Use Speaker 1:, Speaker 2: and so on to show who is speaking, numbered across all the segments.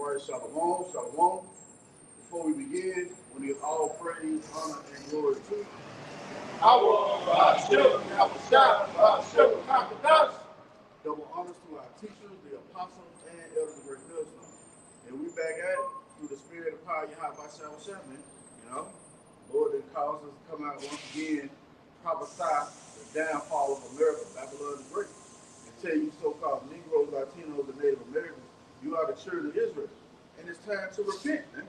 Speaker 1: right, shalom, shalom. Before we begin, we give all praise, honor, and glory to Yahawah, Yahawashi, Qadash. Double honors to our teachers, the apostles, and elders of Great Millstone. And we back at it through the spirit of power, Yahawashi, Sham, you know. Lord that calls us to come out once again, prophesy the downfall of America, Babylon the Great. And tell you so-called Negroes, Latinos, and Native Americans, you are the children of Israel. And it's time to repent, man.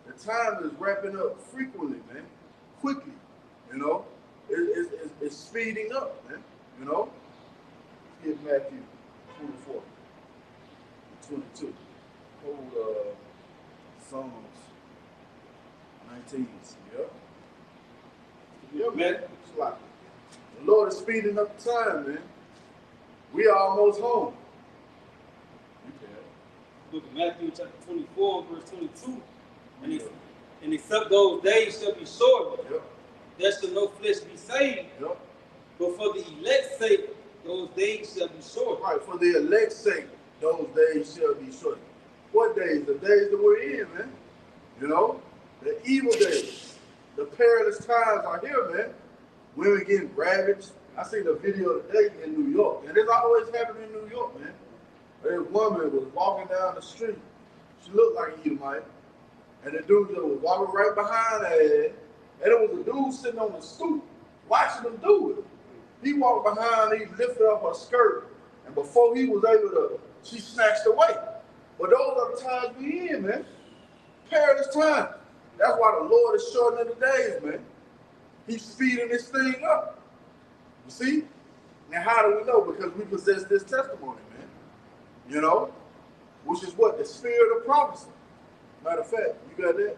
Speaker 1: The time is wrapping up frequently, man. Quickly, you know. It's speeding up, man. You know. Let's get Matthew 24 and 22. Hold Psalms 19. Yep. Yep, man. It's like the Lord is speeding up the time, man. We are almost home.
Speaker 2: Look at Matthew chapter 24, verse 22. And except those days shall be short,
Speaker 1: yep.
Speaker 2: There shall no flesh be saved.
Speaker 1: Yep.
Speaker 2: But for the elect's sake, those days shall be short.
Speaker 1: Right, for the elect's sake, those days shall be short. What days? The days that we're in, man. You know, the evil days, the perilous times are here, man. Women getting ravaged. I seen a video today in New York, and it's always happening in New York, man. This woman was walking down the street. She looked like an Edomite. And the dude just was walking right behind her. And it was a dude sitting on the stoop watching them do it. He walked behind, he lifted up her skirt. And before he was able to, she snatched away. But those are the times we in, man. Perilous time. That's why the Lord is shortening the days, man. He's speeding this thing up. You see? Now how do we know? Because we possess this testimony, man. You know? Which is what? The spirit of prophecy. Matter of fact, you got that?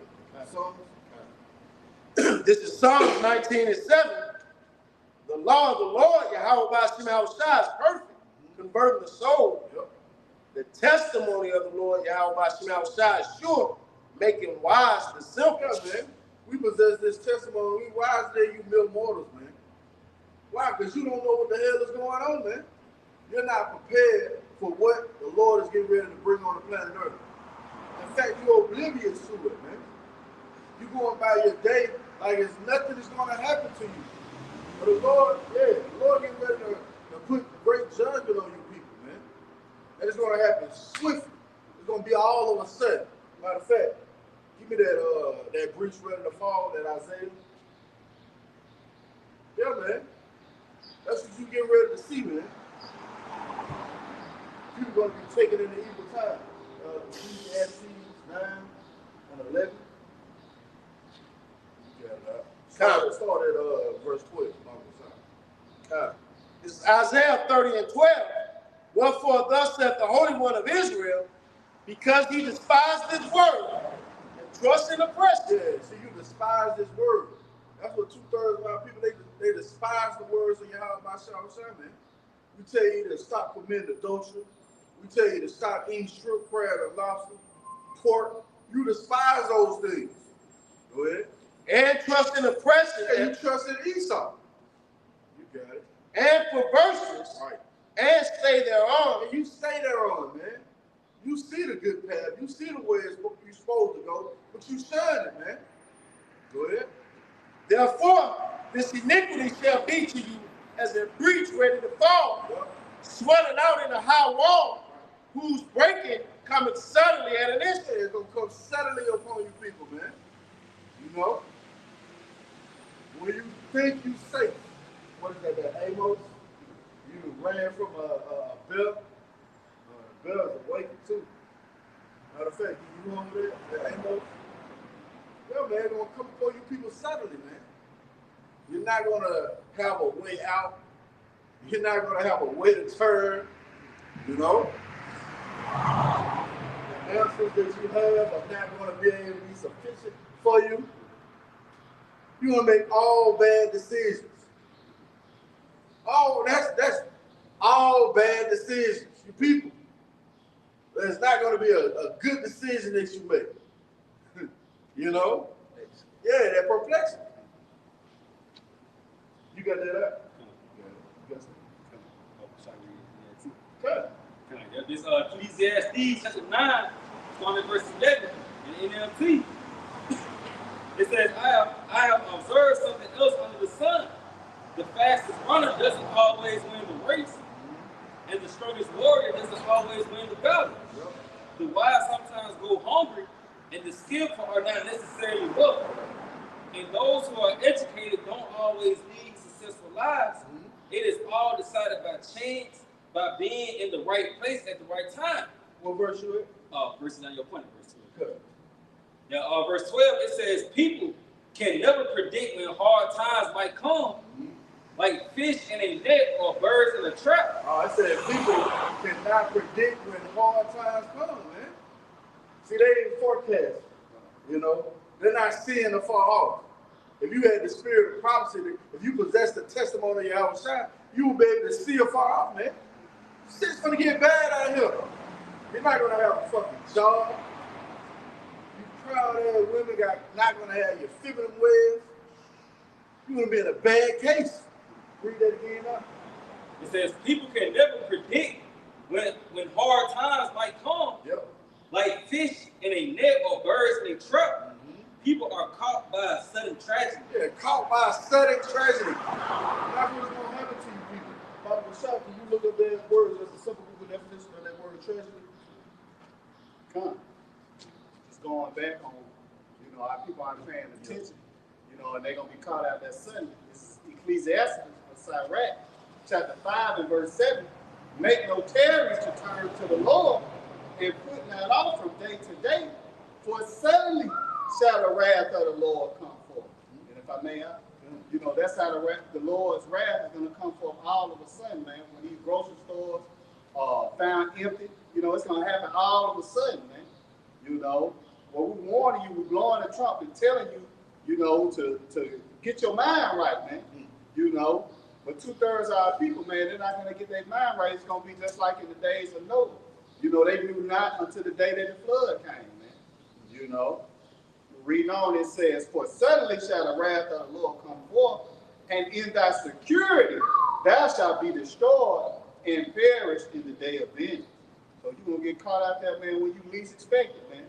Speaker 1: Psalms? This is Psalms 19 and 7. The law of the Lord, Yahawashi, is perfect, converting the soul. Yep. The testimony of the Lord, Yahawashi, is sure, making wise the simple. Yeah, man. We possess this testimony. We wise than you mere mortals, man. Why? Because you don't know what the hell is going on, man. You're not prepared for what the Lord is getting ready to bring on the planet Earth. In fact, you're oblivious to it, man. You're going by your day like it's nothing is going to happen to you. But the Lord getting ready to put great judgment on you people, man. And it's going to happen swiftly. It's going to be all of a sudden. Matter of fact, give me that breach ready to fall, that Isaiah. Yeah, man. That's what you get ready to see, man. People going to be taken in the evil time. Ecclesiastes 9 and 11. Start at verse 12. This is Isaiah 30 and 12. Wherefore thus saith the Holy One of Israel, because he despised this word and trust in oppression. Yeah, see, you despise this word. That's what 2/3 of our people, they despise the words of Yahawashi, man. We tell you to stop committing adultery. We tell you to stop eating shrimp, crab, and lobster, pork. You despise those things. Go ahead. And trust in oppression. Yeah, you trust in Esau. You got it. And perverseness. Right. And stay thereon. And you stay thereon, man. You see the good path. You see the way you're supposed to go, but you shun it, man. Go ahead. Therefore, this iniquity shall be to you as a breach ready to fall, swelling out in a high wall, whose breaking cometh suddenly at an instant. It's going to come suddenly upon you people, man. You know? When you think you're safe, what is that Amos? You ran from a bear. Bears awakened too. Matter of fact, you know over there, that Amos? Yeah, man, it's going to come upon you people suddenly, man. You're not going to have a way out. You're not going to have a way to turn, you know. The answers that you have are not going to be able to be sufficient for you. You're going to make all bad decisions. Oh, that's all bad decisions, you people. There's not going to be a good decision that you make. You know? Yeah, that perplexity. You got that up?
Speaker 2: This Ecclesiastes chapter 9 starting at verse 11 in NLT. It says, I have observed something else under the sun. The fastest runner doesn't always win the race, and the strongest warrior doesn't always win the battle. The wise sometimes go hungry, and the skillful are not necessarily wealthy. And those who are educated don't always lead successful lives. It is all decided by chance, by being in the right place at the right time.
Speaker 1: What verse you at?
Speaker 2: Verse on your point, verse 12.
Speaker 1: Good.
Speaker 2: Now, verse 12, it says, people can never predict when hard times might come, like fish in a net or birds in a trap.
Speaker 1: I said people cannot predict when hard times come, man. See, they ain't forecast. You know, they're not seeing the far off. If you had the spirit of prophecy, if you possess the testimony of Yahawashi, you will be able to see afar off, man. Shit's gonna get bad out here. You're not gonna have a fucking job. You proud ass women not gonna have your feminine ways. You're gonna be in a bad case. Read that again now.
Speaker 2: It says people can never predict when hard times might come.
Speaker 1: Yep.
Speaker 2: Like fish in a net or birds in a trap. People are caught by a sudden tragedy.
Speaker 1: Yeah, caught by a sudden tragedy. That's what's going to happen to you people. Bible shop, can you look up that word as a simple Google definition of that word tragedy?
Speaker 3: Come. Just going back on, our people aren't paying attention, and they're going to be caught out that Sunday. This is Ecclesiastes, Sirach, chapter 5 and verse 7. Make no tarries to turn to the Lord and put not off from day to day, for suddenly shall the wrath of the Lord come forth. And if I may, that's how the Lord's wrath is going to come forth all of a sudden, man. When these grocery stores are found empty, it's going to happen all of a sudden, man. What we warning you, we're blowing the trumpet, telling you, to get your mind right, man. But 2/3 of our people, man, they're not going to get their mind right. It's going to be just like in the days of Noah. They knew not until the day that the flood came, man. Reading on, it says, for suddenly shall the wrath of the Lord come forth, and in thy security thou shalt be destroyed and perish in the day of vengeance. So you're going to get caught out there, man, when you least expect it, man.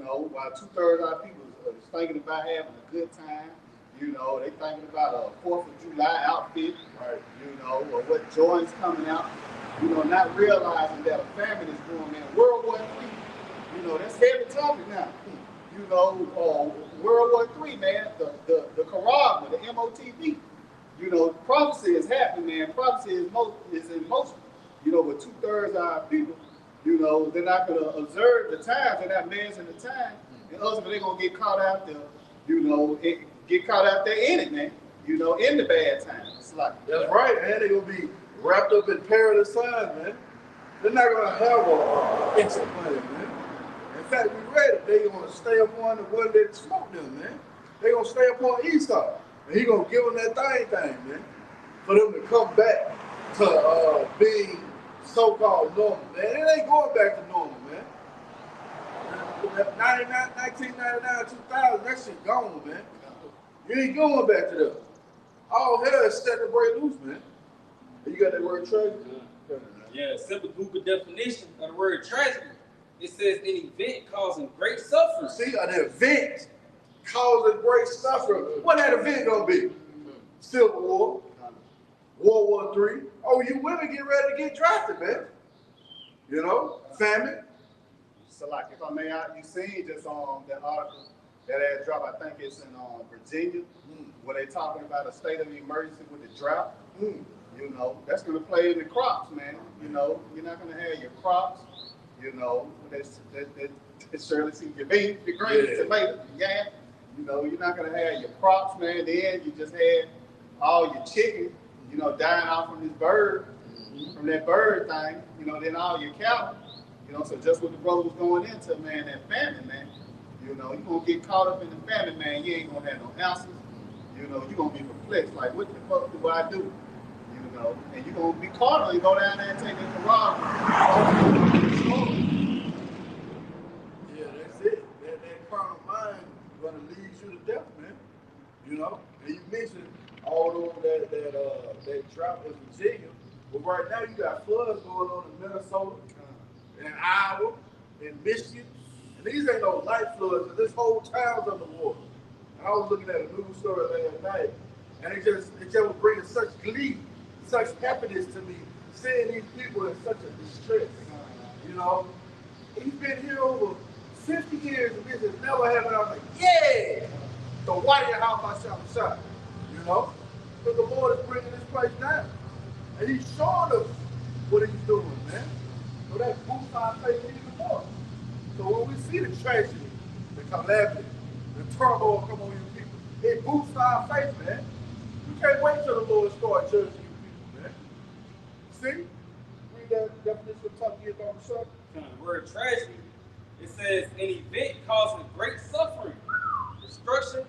Speaker 3: While 2/3 of our people is thinking about having a good time, they thinking about a 4th of July outfit, right? Or what joint's coming out, not realizing that a famine is going, man. World War III, that's heavy topic now. World War III, man, the Quran, the MOTV. Prophecy is happening, man. Prophecy is in motion. But 2/3 of our people, they're not going to observe the times. They're not managing the time. And ultimately, they're going to get caught out there, get caught out there in it, man. In the bad times. It's like,
Speaker 1: that's right, man. They're going to be wrapped up in perilous signs, man. They're not going to have a exit plan, man. In fact, we read it. They're going to stay upon the one that smoked them, man. They're going to stay upon Esau. And he's going to give them that thing, man. For them to come back to being so-called normal, man. It ain't going back to normal, man. 1999, 2000, that shit gone, man. You ain't going back to them. All hell is set to break loose, man. You got that word tragedy?
Speaker 2: Yeah, simple Google definition of the word tragedy. It says an event causing great suffering.
Speaker 1: See, an event causing great suffering. What that event gonna be? Civil War, World War III. Oh, you women get ready to get drafted, man. Famine.
Speaker 3: So, like, if I may, you seen just on that article that had dropped, I think it's in Virginia, where they talking about a state of emergency with the drought. That's going to play in the crops, man. You're not going to have your crops, that surely see your beans, your greens, tomatoes, yeah. You're not going to have your crops, man. Then you just had all your chicken, dying off from this bird, from that bird thing, then all your cattle, so just what the brother was going into, man, that famine, man. You're going to get caught up in the famine, man. You ain't going to have no answers. You're going to be perplexed. Like, what the fuck do I do? And you're going to be caught on. You go down there and take the Quran.
Speaker 1: Yeah, that's it. That carnal mind is going to lead you to death, man. And you mentioned all over that drought in Virginia. But right now, you got floods going on in Minnesota, in Iowa, in Michigan, These ain't no light floods. This whole town's underwater. And I was looking at a news story last night, and it just was bringing such glee, such happiness to me, seeing these people in such a distress. You know, he's been here over 50 years, and this has never happened. I was like, yeah, the white Yahawashi shot. You know, but the Lord is bringing this place down, and He's showing us what He's doing, man. So that boosts our faith even more. So when we see the tragedy, the calamity, the turmoil come on you people, it boosts our faith, man. We can't wait till the Lord starts judging you people, man. See? Read that definition of talking about the subject.
Speaker 2: The word tragedy, it says an event causing great suffering, destruction,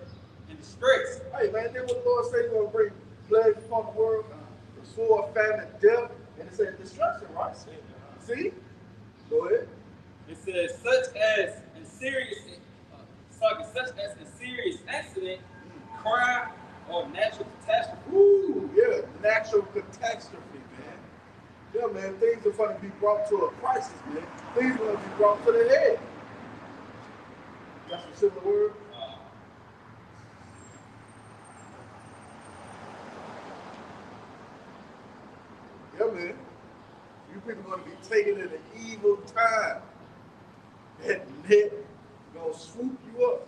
Speaker 2: and distress.
Speaker 1: Hey, man, then what the Lord said He's going to bring plagues upon the world, the sword, famine, death, and it says destruction, right? See? Go ahead.
Speaker 2: It says such as a serious accident, crime, or natural catastrophe.
Speaker 1: Ooh, yeah, natural catastrophe, man. Yeah, man, things are going to be brought to a crisis, man. Things are going to be brought to the head. That's a similar word. Yeah, man. You people are going to be taken in an evil time. That net going to swoop you up.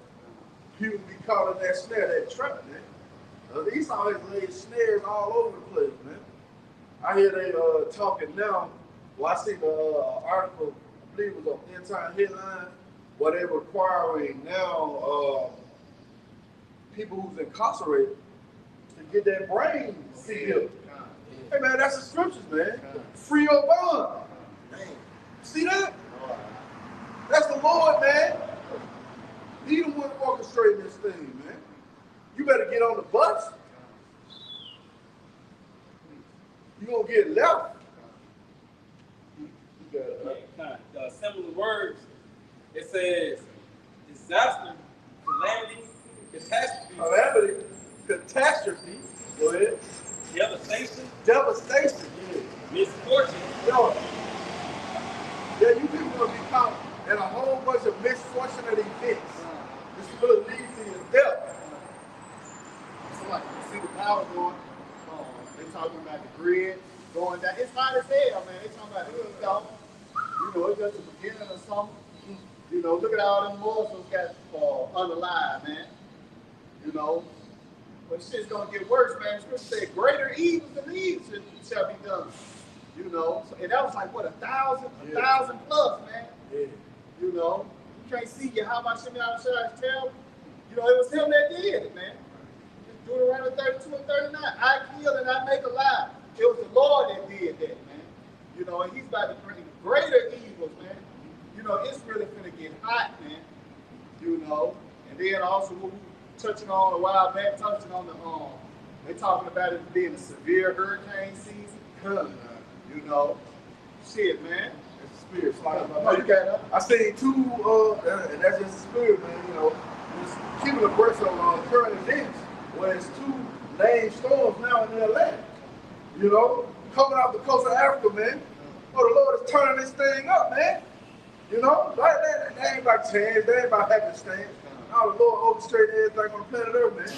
Speaker 1: People be caught in that snare, that trap, man. Esau has laid snares all over the place, man. I hear they talking now. Well, I seen the article, I believe it was on End Time Headline, where they're requiring now people who's incarcerated to get their brain sealed. Hey, man, that's the scriptures, man. Free your bond. Man, see that? That's the Lord, man. He the one orchestrating this thing, man. You better get on the bus. You gonna get left.
Speaker 2: Similar words. It says disaster, calamity, catastrophe.
Speaker 1: Calamity, catastrophe. Go ahead.
Speaker 2: Devastation.
Speaker 1: Devastation.
Speaker 2: Misfortune.
Speaker 1: Yo, yeah, you people gonna be caught in a whole bunch of misfortunate events. This will lead to your death.
Speaker 3: So like, you see the power going. They talking about the grid going down. It's hot as hell, man. They talking about it. You know, it's just the beginning of something. You know, look at all them Muslims got unalive, man. You know, but shit's gonna get worse, man. Scripture said, greater evils than these shall be done. You know, and that was like what, 1,000 plus, man.
Speaker 1: Yeah.
Speaker 3: You know, you can't see Yahawashi tell. You know, it was him that did it, man. Deuteronomy 32 and 39. I kill and I make alive. It was the Lord that did that, man. You know, and He's about to bring greater evils, man. You know, it's really gonna get hot, man. You know, and then also what we were touching on a while back, touching on the they talking about it being a severe hurricane season. You know, shit, man.
Speaker 1: It's the spirit flying
Speaker 3: Oh,
Speaker 1: by.
Speaker 3: you got it.
Speaker 1: I seen two, and that's just the spirit, man. You know, just keeping abreast of current events. Where it's two named storms now in LA. You know, coming off the coast of Africa, man. Oh, the Lord is turning this thing up, man. You know, that ain't by chance, that ain't by happenstance. Now the Lord orchestrated everything on the planet Earth, man.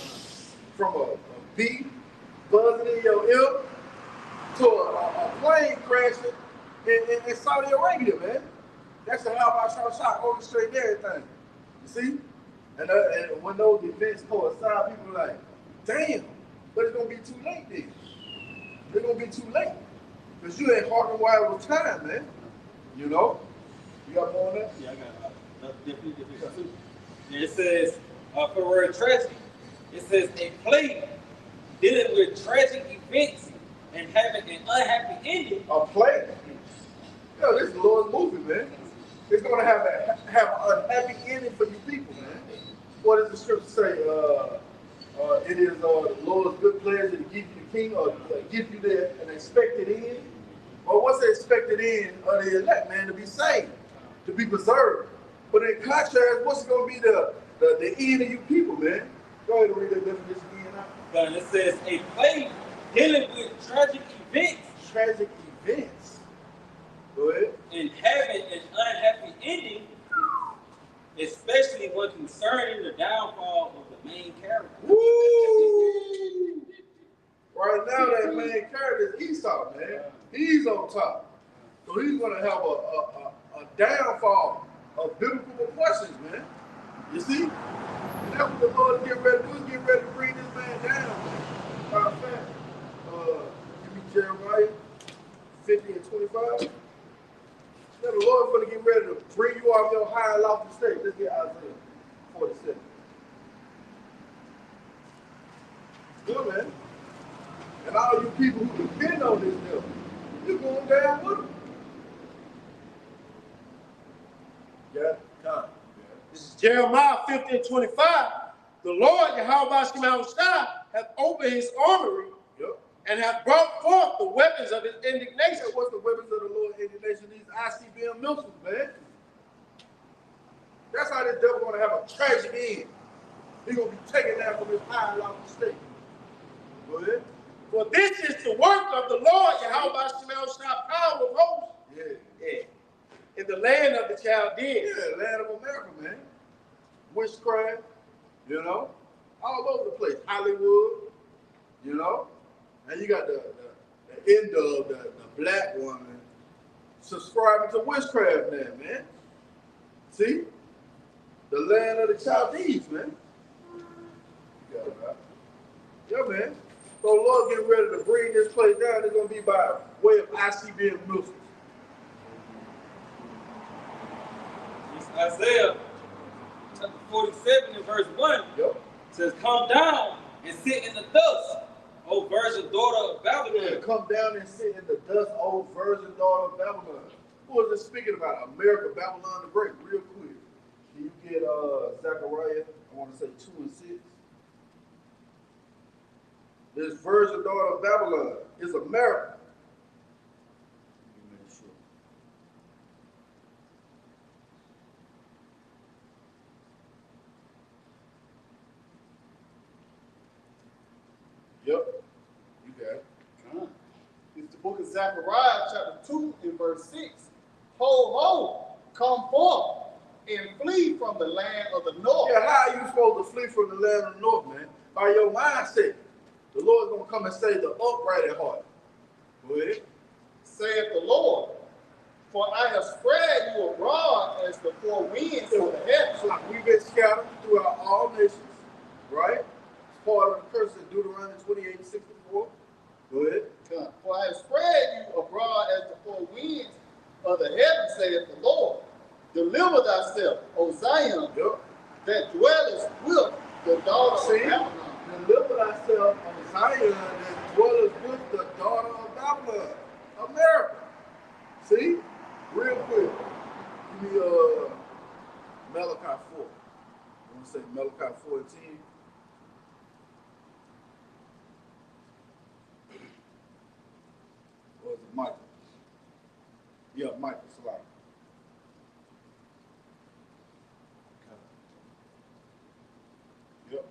Speaker 1: From a bee buzzing in your ear to a plane crashing in Saudi Arabia, man. That's the Halalyam orchestrating everything. You see? And when those events coincide, people are like, damn, but it's going to be too late then. It's going to be too late. Because you ain't harking while it was time, man. You know? You got more on that?
Speaker 2: Yeah, I got definitely. It says, for the word tragedy, it says a plague dealing with tragic events and having an unhappy ending.
Speaker 1: A plague? Yo, this is the Lord's movie, man. It's going to have an unhappy ending for you people, man. What does the scripture say? It is the Lord's good pleasure to give you the king, or give you an expected end. Or what's the expected end of the elect, man? To be saved, to be preserved. But in contrast, what's going to be the end of you people, man? Go ahead and read that definition again now.
Speaker 2: And it says a plague dealing with tragic events.
Speaker 1: Tragic events. Go ahead.
Speaker 2: And having an unhappy ending.
Speaker 1: now that main character is Esau, man. He's on top. So he's going to have a downfall of biblical proportions, man. You see? And that's what the Lord is getting ready to do. He's getting ready to bring this man down, man. Matter of fact, give me Jeremiah 50 and 25. Now the Lord's going to get ready to bring you off your high and lofty state. Let's get Isaiah 47. Good, man. And all you people who depend on this devil, you're going down with him. Yeah, time. This is Jeremiah 50 and 25. The Lord, Yahawashi, hath opened his armory, and hath brought forth the weapons of his indignation. What's the weapons of the Lord's indignation? These ICBM missiles, man. That's how this devil going to have a tragic end. He's going to be taken down from his high and lofty state. Go ahead. For this is the work of the Lord, Yahawashi, power of hosts. Yeah. In the land of the Chaldeans. Yeah, land of America, man. Witchcraft, all over the place. Hollywood, And you got the end of the black woman subscribing to witchcraft now, man. See? The land of the Chaldees, man. You got it, right? Yeah, man. So the Lord getting ready to bring this place down. It's going to be by way of ICBM missiles.
Speaker 2: Isaiah chapter 47 and verse 1 says, come down and sit in the dust, O virgin daughter of Babylon.
Speaker 1: Yeah, come down and sit in the dust, O virgin daughter of Babylon. Who is this speaking about? America, Babylon the Great, real quick. Can you get Zechariah, I want to say 2 and 6. This virgin daughter of Babylon is America. Yep, you got it.
Speaker 3: It's the book of Zechariah, chapter 2, and verse 6. Ho, ho, come forth and flee from the land of the north.
Speaker 1: Yeah, how are you supposed to flee from the land of the north, man? By your mindset. The Lord's going to come and save the upright at heart. Go ahead.
Speaker 3: Saith the Lord, for I have spread you abroad as the four winds of the heavens.
Speaker 1: So we've been scattered throughout all nations, right? It's part of the curse in Deuteronomy 28 and 64. Go ahead.
Speaker 3: For I have spread you abroad as the four winds of the heavens, saith the Lord. Deliver thyself, O Zion, that dwellest with the daughter of Babylon.
Speaker 1: Deliver thyself, O Zion, that dwellest with the daughter of Babylon. America. See? Real quick. Give me Malachi 4. I want to say Malachi 4 and 10. Or is it Michael? Yeah, Michael Slide. Yep.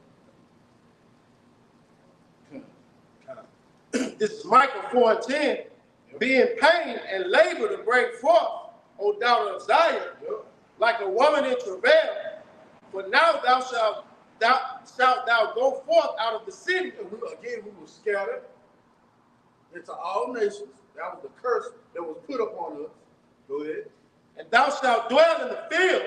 Speaker 1: This is Michael 4 and 10. Be in pain and labor to bring forth, O daughter of Zion, like a woman in travail. For now shalt thou go forth out of the city. And we were scattered into all nations. That was the curse that was put upon us. Go ahead. And thou shalt dwell in the field.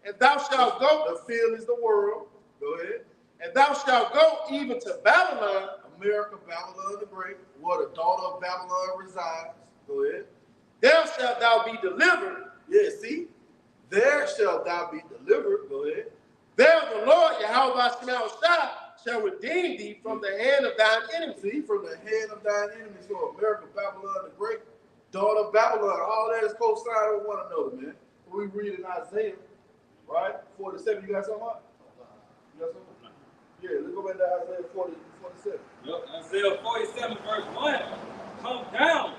Speaker 1: And thou shalt go. The field is the world. Go ahead. And thou shalt go even to Babylon. America, Babylon the Great, where the daughter of Babylon resides. Go ahead. There shalt thou be delivered. Yeah, see? There shalt thou be delivered. Go ahead. There the Lord, Yahawashi, shall redeem thee from the hand of thine enemies. See, from the hand of thine enemies. So America, Babylon the Great, daughter of Babylon, all that is co-signed with one another, man. We read in Isaiah, right? 47, you got something up? You got something? Yeah, let's go back to Isaiah 47.
Speaker 2: Yep, Isaiah 47, verse 1. Come down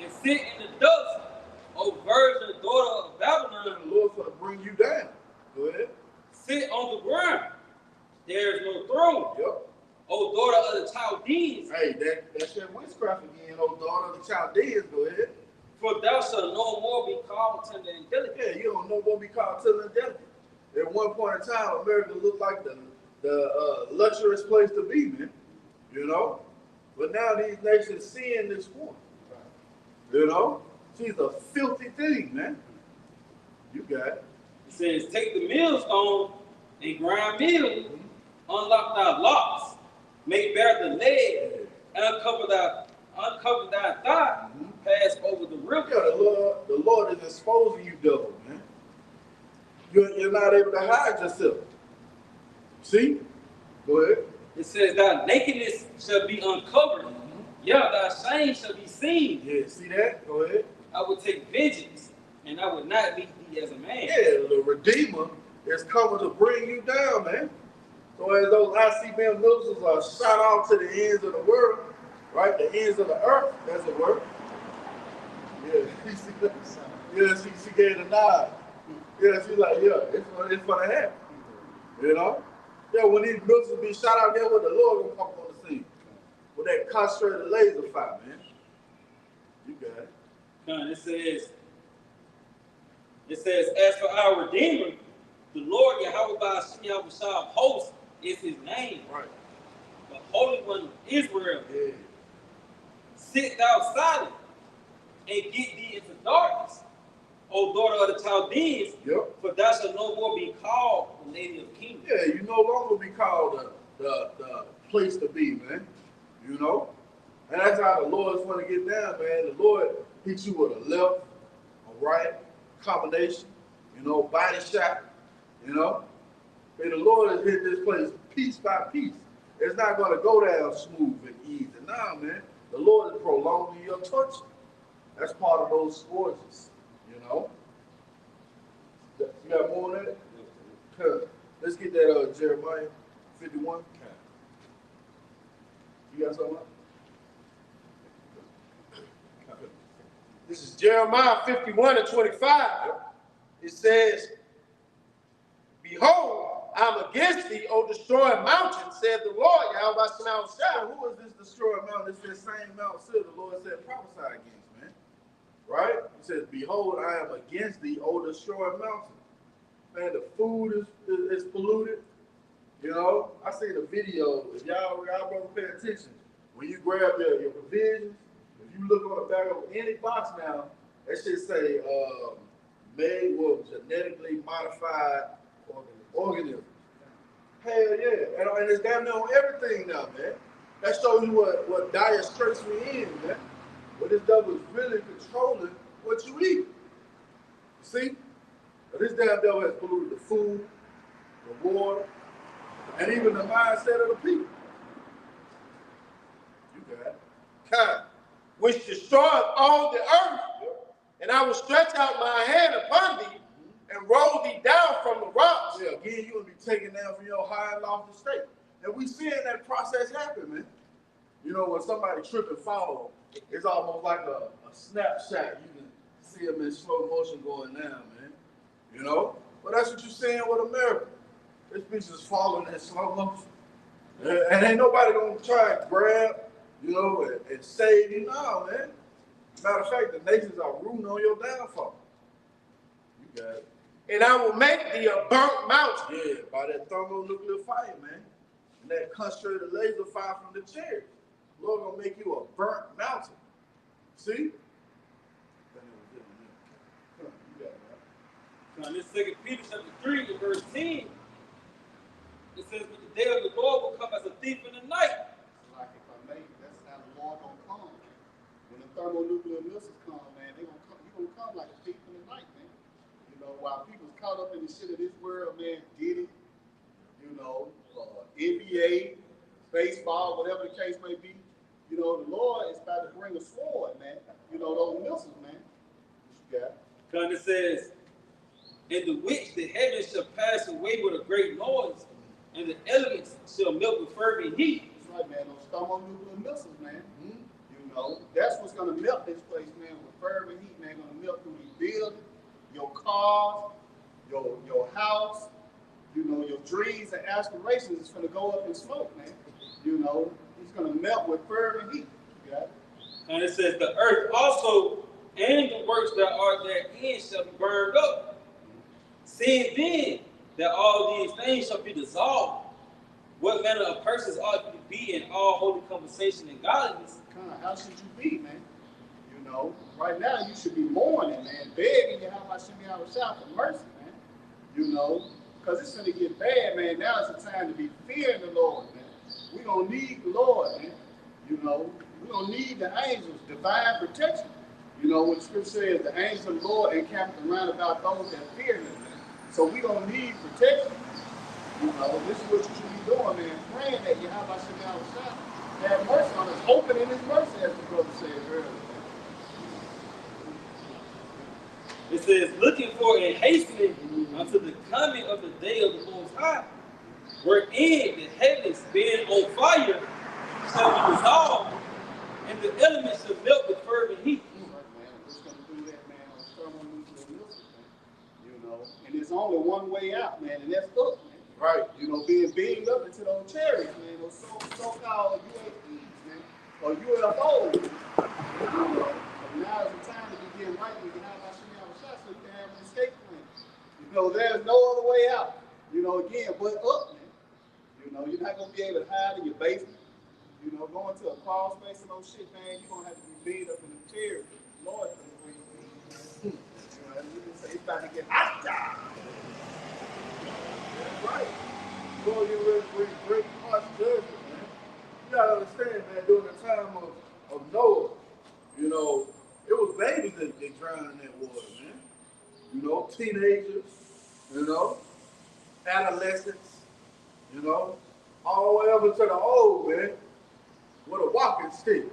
Speaker 2: and sit in the dust, O virgin daughter of Babylon.
Speaker 1: The Lord's going to bring you down. Go ahead.
Speaker 2: Sit on the ground. There is no throne.
Speaker 1: Yep.
Speaker 2: O daughter of the Chaldeans.
Speaker 1: Hey, that's that witchcraft again, O daughter of the Chaldeans. Go ahead.
Speaker 2: For thou shalt no more be called tender and delicate.
Speaker 1: Yeah, you don't no more be called tender and delicate. At one point in time, America looked like the luxurious place to be, man. But now these nations seeing this woman. You know? She's a filthy thing, man. You got it.
Speaker 2: It says, take the millstone and grind meal, unlock thy locks, make bare the leg, uncover thy thigh, pass over the river.
Speaker 1: Yeah, the Lord is exposing you, devil, man. You're not able to hide yourself. See? Go ahead.
Speaker 2: It says, thy nakedness shall be uncovered. Yeah, thy shame shall be seen.
Speaker 1: Yeah, see that? Go ahead.
Speaker 2: I will take vengeance, and I will not meet thee as a man.
Speaker 1: Yeah, the Redeemer is coming to bring you down, man. So as those ICBM missiles are shot off to the ends of the world, right? The ends of the earth, that's a word. Yeah, she gave a nod. Yeah, she's like, yeah, it's gonna happen. You know? Yeah, when these missiles be shot out there, what the Lord gonna come on the scene? With that concentrated laser fire, man. You got it.
Speaker 2: It says, as for our Redeemer, the Lord Yahawah of hosts is his name.
Speaker 1: Right.
Speaker 2: The Holy One of Israel.
Speaker 1: Yeah.
Speaker 2: Sit thou silent and get thee into darkness, O daughter of the Chaldeans, for thou shalt no more be called the Lady of Kingdoms.
Speaker 1: Yeah, you no longer be called the place to be, man. You know? And that's how the Lord's want to get down, man. The Lord hit you with a left, a right, combination, you know, body shot, you know. And the Lord has hit this place piece by piece. It's not going to go down smooth and easy. Nah, man. The Lord is prolonging your touch. That's part of those scourges, you know. You got more on that? Let's get that Jeremiah 51. You got something? This is Jeremiah 51 and 25. It says, behold, I'm against thee, O destroyed mountain, said the Lord, Yahawashi. Who is this destroyed mountain? It's that same mountain still the Lord said prophesy against, man. Right? He says, behold, I am against thee, O destroyed mountain. Man, the food is polluted. You know, I seen a video. If y'all brother pay attention, when you grab your provisions, if you look on the back of any box now, that should say made with genetically modified organisms. Hell yeah. And it's damn near on everything now, man. That shows you what dire straits we in, man. But this devil is really controlling what you eat. You see? But this damn devil has polluted the food, the water, and even the mindset of the people. You got it.
Speaker 4: Kind, which destroyeth all the earth, and I will stretch out my hand upon thee and roll thee down from the rocks.
Speaker 1: Yeah, again, you will be taken down from your high and lofty state. And we seeing that process happen, man. You know, when somebody trip and fall, it's almost like a snapshot. You can see them in slow motion going down, man. You know? But that's what you're seeing with America. This bitch is falling in slow motion. And ain't nobody gonna try and grab, you know, and save you now, man. Matter of fact, the nations are rooting on your downfall. You got it.
Speaker 4: And I will make thee a burnt mountain.
Speaker 1: Yeah, by that thermonuclear fire, man. And that concentrated laser fire from the chariot. Lord gonna make you a burnt mountain. See?
Speaker 2: Now, this 2 Peter chapter 3 and verse 10, it says, but the day of the Lord will come as a thief in the night.
Speaker 3: Like if I may, that's how the Lord gonna come. When the thermonuclear missiles come, man, you're gonna come like a thief in the night, man. You know, while people's caught up in the shit of this world, man, Diddy, you know, NBA, baseball, whatever the case may be, you know, the Lord is about to bring a sword, man. You know, those missiles, man. What you got?
Speaker 2: Because it says, in the which the heavens shall pass away with a great noise, and the elements shall melt with fervent heat.
Speaker 3: That's right, man. Those thermonuclear missiles, man. You know, that's what's going to melt this place, man, with fervent heat, man. Going to melt through these buildings, your cars, your house, you know, your dreams and aspirations is going to go up in smoke, man. You know, it's going to melt with fervent heat. You got it?
Speaker 2: And it says, the earth also and the works that are therein shall be burned up. Seeing then that all these things shall be dissolved, What manner of persons ought you to be in all holy conversation and godliness?
Speaker 3: How should you be, man? You know, right now you should be mourning, man, begging Yahawashi for mercy, man. You know, because it's going to get bad, man. Now it's the time to be fearing the Lord, man. We're going to need the Lord, man. You know, we're going to need the angels, divine protection. You know, what the scripture says, the angels of the Lord encamped around about those that fear him, man. So we're going to need protection. You know, this is what you should be doing, man. Praying that Yahawashi have mercy on us, hoping in his mercy, as the brother said earlier.
Speaker 2: It says, looking for and hastening unto the coming of the day of the Most High, wherein the heavens being on fire shall be dissolved, and the elements shall melt with fervent heat.
Speaker 3: It's going to do that, man, on thermonuclear missiles, man. You know, and there's only one way out, man, and that's up, man.
Speaker 4: Right.
Speaker 3: You know, being beamed up into those chariots, man, those so-called UAPs, man, or UFOs. You know, and now is the time to be getting right with Yahawashi so you can have an escape plan. You know, there's no other way out. You know, again, but up, man. You know, you're not going to be able to hide in your basement. You know, going to a crawl space and those shit, man, you're going to have to be beat up in the chairs. Lord, you know, you can say it's about to get hot.
Speaker 4: That's right. Lord, you're ready for great harsh judgment, man. You gotta understand, man, during the time of Noah, you know, it was babies that drowned in that water, man. You know, teenagers, you know, adolescents, you know, all the way up into the old, man, with a walking stick.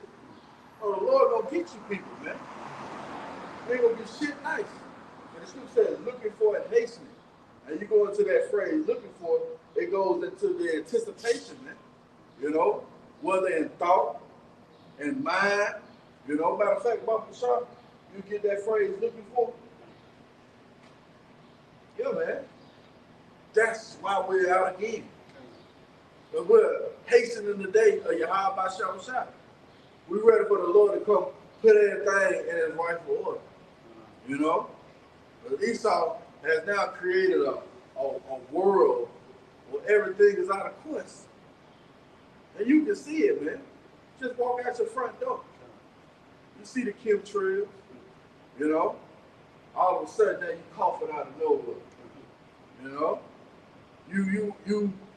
Speaker 4: Oh, the Lord gonna get you people, man. They gonna be shit nice. And the scripture says, looking for and hastening. And you go into that phrase, looking for, it goes into the anticipation, man. You know, whether in thought, in mind, you know, matter of fact, Baba Sham, you get that phrase, looking for. Yeah, man. That's why we're out again. But we're hastening the day of Yahawashi. We're ready for the Lord to come put everything in his rightful order. You know? But Esau has now created a world where everything is out of quest. And you can see it, man. Just walk out your front door. You see the chemtrails, you know? All of a sudden now you coughing out of nowhere. You know? You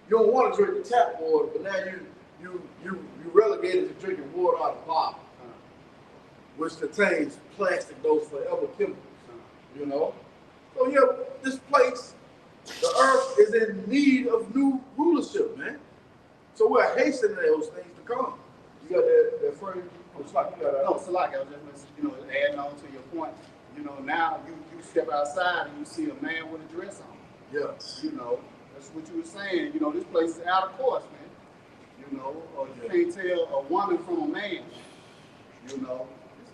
Speaker 4: don't want to drink the tap water, but now you relegated to drinking water out of the bottle, which contains plastic, those forever chemicals. You know? So yeah, this place, the earth is in need of new rulership, man. So we're hastening those things to come. You got that phrase?
Speaker 3: No, Salak, I was just, you know, adding on to your point. You know, now you step outside and you see a man with a dress on.
Speaker 4: Yes.
Speaker 3: You know, that's what you were saying. You know, this place is out of course, man. You know, or you can't tell a woman from a man. You know, it's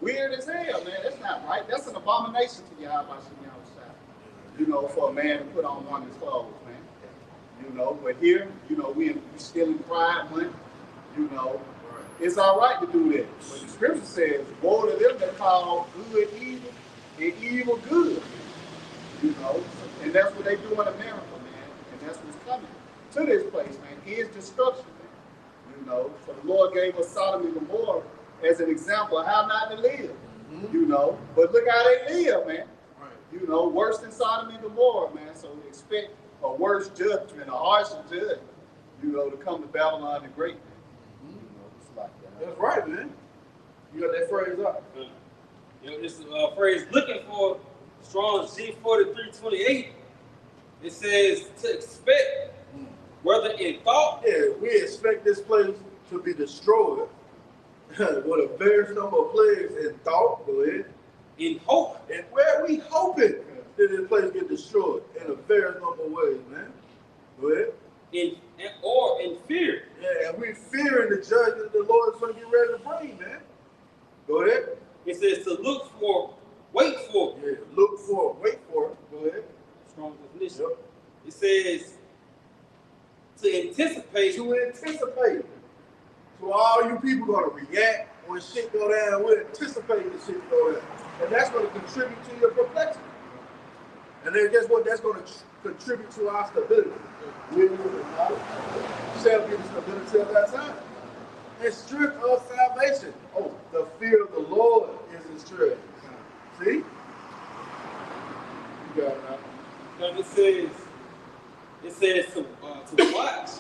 Speaker 3: weird as hell, man. That's not right. That's an abomination to Yahawashi. You know, for a man to put on woman's clothes, man. You know, but here, you know, we still in Pride Month. You know, it's all right to do that. But the scripture says, woe to them that call good evil and evil good. You know, and that's what they do in America, man. And that's what's coming to this place, man. Is destruction, man. You know, so the Lord gave us Sodom and Gomorrah as an example of how not to live. You know, but look how they live, man. You know, worse than Sodom and Gomorrah, man. So we expect a worse judgment, a harsher judgment, you know, to come to Babylon the Great. You know, it's like that.
Speaker 4: That's right, man. You got that phrase up.
Speaker 2: You know, this phrase, looking for Strong's G4328, it says to expect, whether in thought.
Speaker 4: Yeah, we expect this place to be destroyed with a various number of plagues in thought. Go ahead.
Speaker 2: In hope.
Speaker 4: And where are we hoping that this place get destroyed? In a various number of ways, man. Go ahead.
Speaker 2: Or in fear.
Speaker 4: Yeah, and we fearing the judgment the Lord is going to get ready to bring, man. Go ahead.
Speaker 2: It says to look for, wait for.
Speaker 4: Yeah, look for, wait for it. Go ahead.
Speaker 2: Strong definition.
Speaker 4: Yep.
Speaker 2: It says to anticipate.
Speaker 4: To anticipate. So all you people going to react when shit go down. We're anticipating the shit go down. And that's going to contribute to your perplexity. And then guess what? That's going to contribute to our stability. Wisdom and knowledge shall be the stability of that time. And strength of salvation. Oh, the fear of the Lord is his strength. See? You got it now.
Speaker 2: Because it says to watch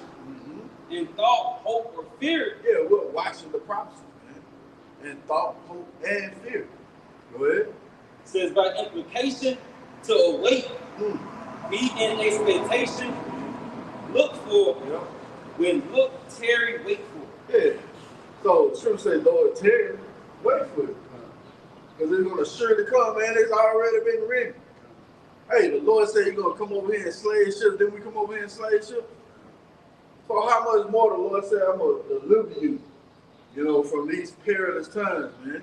Speaker 2: in thought, hope, or fear.
Speaker 4: Yeah, we're watching the prophecies, man. In thought, hope, and fear. Go ahead.
Speaker 2: It says by implication to await, be in expectation, look for, when look, tarry, wait for.
Speaker 4: Yeah. So the scripture says, Lord, tarry, wait for it. Because it's going to surely come, man. It's already been written. Hey, the Lord said you're going to come over here and slay ships. Then we come over here and slay ships. So how much more the Lord said, I'm going to deliver you, you know, from these perilous times, man.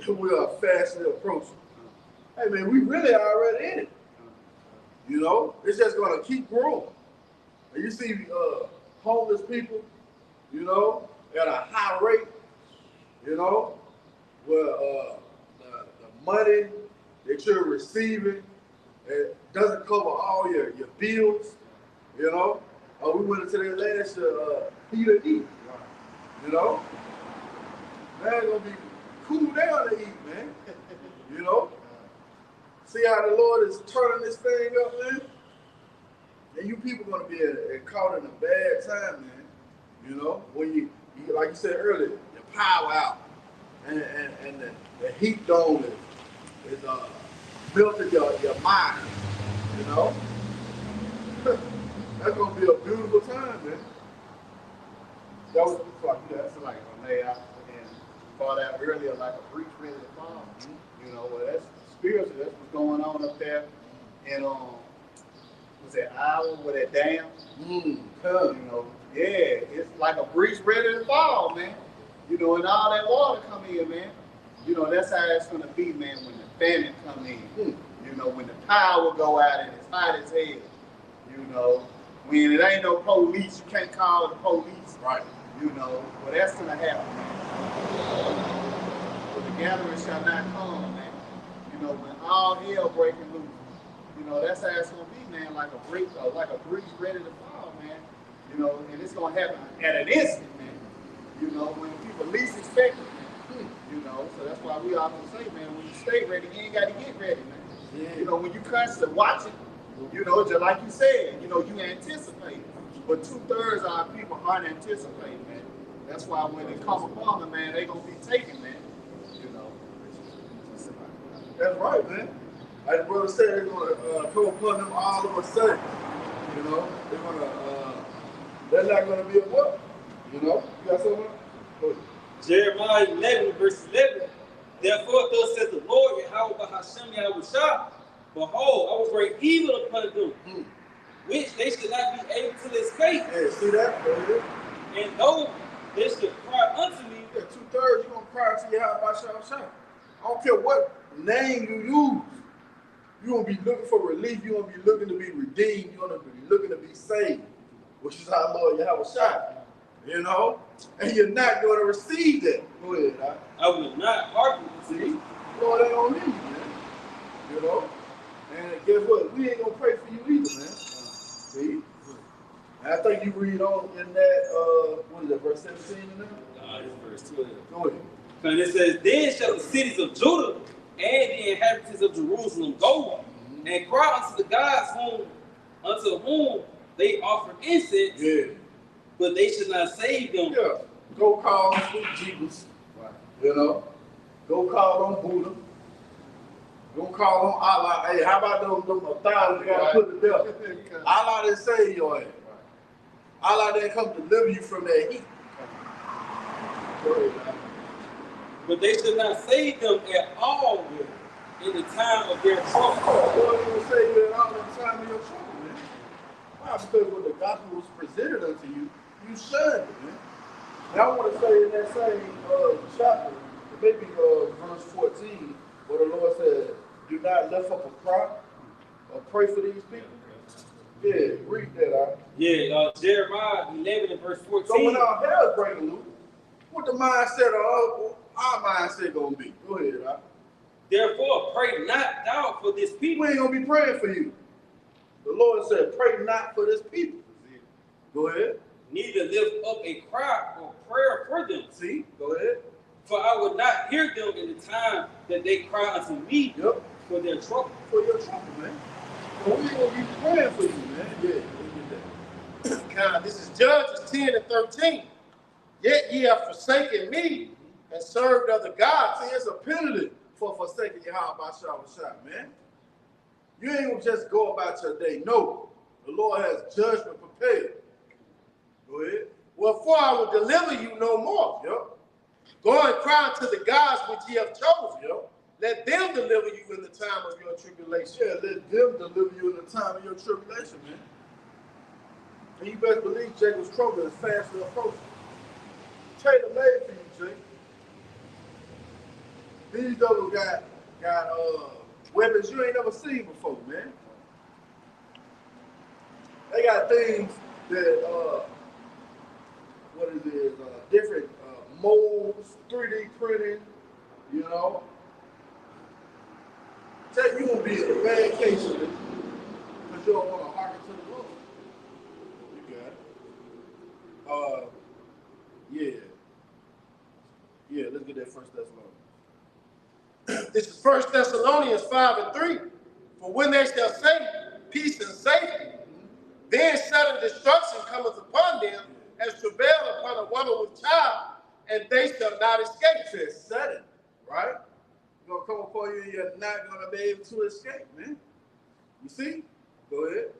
Speaker 4: We are fastly approaching. Hey, man, we really already in it. You know, it's just going to keep growing. And you see homeless people, you know, at a high rate, you know, where the money that you're receiving, it doesn't cover all your bills, you know. We went into that last eat or eat, you know. Man, it's going to be cool down to eat, man. You know. See how the Lord is turning this thing up, man? And you people going to be caught in a bad time, man. You know, when you like you said earlier, you power out. And the heat dome is melting your mind, you know? That's going to be a beautiful time, man. That was
Speaker 3: That's like a layout and brought out earlier like a breach ready to fall. You know, well, that's spiritual. That's what's going on up there. And was that Iowa with that dam? You know, yeah, it's like a breach ready to fall, man. You know, and all that water come in, man. You know, that's how it's gonna be, man, when the famine come in. You know, when the power go out and it's hot as hell. You know, when it ain't no police, you can't call the police.
Speaker 4: right.
Speaker 3: You know, well, that's gonna happen, man. But the gathering shall not come, man. You know, when all hell breaking loose. You know, that's how it's gonna be, man. Like a breeze ready to fall, man. You know, and it's gonna happen at an instant, man. You know, when people least expect it, man. You know, so that's why we often say, man, when you stay ready, you ain't gotta get ready, man.
Speaker 4: Yeah.
Speaker 3: You know, when you constantly watching, you know, just like you said, you know, you anticipate. But 2/3 of our people aren't anticipating, man. That's why when they come upon them, man, they gonna be taken, man. You know.
Speaker 4: That's right, man. Like the brother said, they're going to come upon them all of a sudden. You know, they're not going to be a what? You know, you got something? Go ahead.
Speaker 2: Jeremiah 11, verse 11. Therefore, thus says the Lord, Yahawah Sham, Yahawashi, behold, I will bring evil upon them, which they should not be able to escape.
Speaker 4: Hey, see that?
Speaker 2: And though they should cry unto me,
Speaker 4: Yeah, 2/3 you're going to cry to Yahawashi. I don't care what name you use. You're going to be looking for relief. You're going to be looking to be redeemed. You're going to be looking to be saved, which is our Lord Yahawashi. You know? And you're not going to receive that. Go ahead,
Speaker 2: I will not hearken to
Speaker 4: See?
Speaker 2: you.
Speaker 4: Lord ain't going to leave you, man. You know? And guess what? We ain't going to pray for you either, man. See? And I think you read on in that, what is that, verse 17 in there?
Speaker 2: It's verse 12.
Speaker 4: Go ahead.
Speaker 2: And it says, then shall the cities of Judah and the inhabitants of Jerusalem go and cry unto the gods unto whom they offer incense,
Speaker 4: Yeah.
Speaker 2: but they should not save them.
Speaker 4: Yeah. Go call on sweet Jesus.
Speaker 3: Right.
Speaker 4: You know? Go call on Buddha. Go call on Allah. Hey, how about them 1,000 guys put to death? Allah didn't save your ass. Allah didn't come to deliver you from that heat. Go ahead, man.
Speaker 2: But they should not save them at all in the time of their trouble.
Speaker 4: Lord ain't gonna save you at all in the time of your trouble, man. Why? Because when the gospel was presented unto you, you shunned it, man. Now I want to say in that same chapter, maybe verse 14, where the Lord said, do not lift up a cry or pray for these people. Yeah, read that out.
Speaker 2: Yeah, Jeremiah 11 and verse 14.
Speaker 4: So when our hell is breaking loose, what the mindset of our mindset gonna be? Go ahead, right?
Speaker 2: Therefore, pray not thou for this people.
Speaker 4: We ain't gonna be praying for you. The Lord said, pray not for this people. Go ahead.
Speaker 2: Neither lift up a cry or prayer for them.
Speaker 4: See? Go ahead.
Speaker 2: For I would not hear them in the time that they cry unto me for their trouble.
Speaker 4: For your trouble, man. So we ain't going to be praying for you, man. Yeah, look at that.
Speaker 1: God, this is Judges 10 and 13. Yet ye have forsaken me and served other gods.
Speaker 4: See, it's a penalty for forsaking Yahawashi, man. You ain't gonna just go about your day. No, the Lord has judgment prepared. Go ahead.
Speaker 1: Wherefore I will deliver you no more.
Speaker 4: Yep.
Speaker 1: Go and cry unto the gods which ye have chosen.
Speaker 4: Yep.
Speaker 1: Let them deliver you in the time of your tribulation.
Speaker 4: Yeah, let them deliver you in the time of your tribulation, man. And you best believe Jacob's trouble is fastly approaching. Taylor made for you, Jake. These doubles got weapons you ain't never seen before, man. They got things that what it is, different molds, 3D printing, you know. Tell you gonna be in a bad case of it because you don't want to hearken to the Lord. You got it. Yeah, let's get that First Thessalonians.
Speaker 1: This is 1 Thessalonians 5 and 3. For when they shall say peace and safety, then sudden destruction cometh upon them as travail upon a woman with child, and they shall not escape.
Speaker 4: It says sudden, right? It's gonna come upon you and you're not gonna be able to escape, man. You see? Go ahead.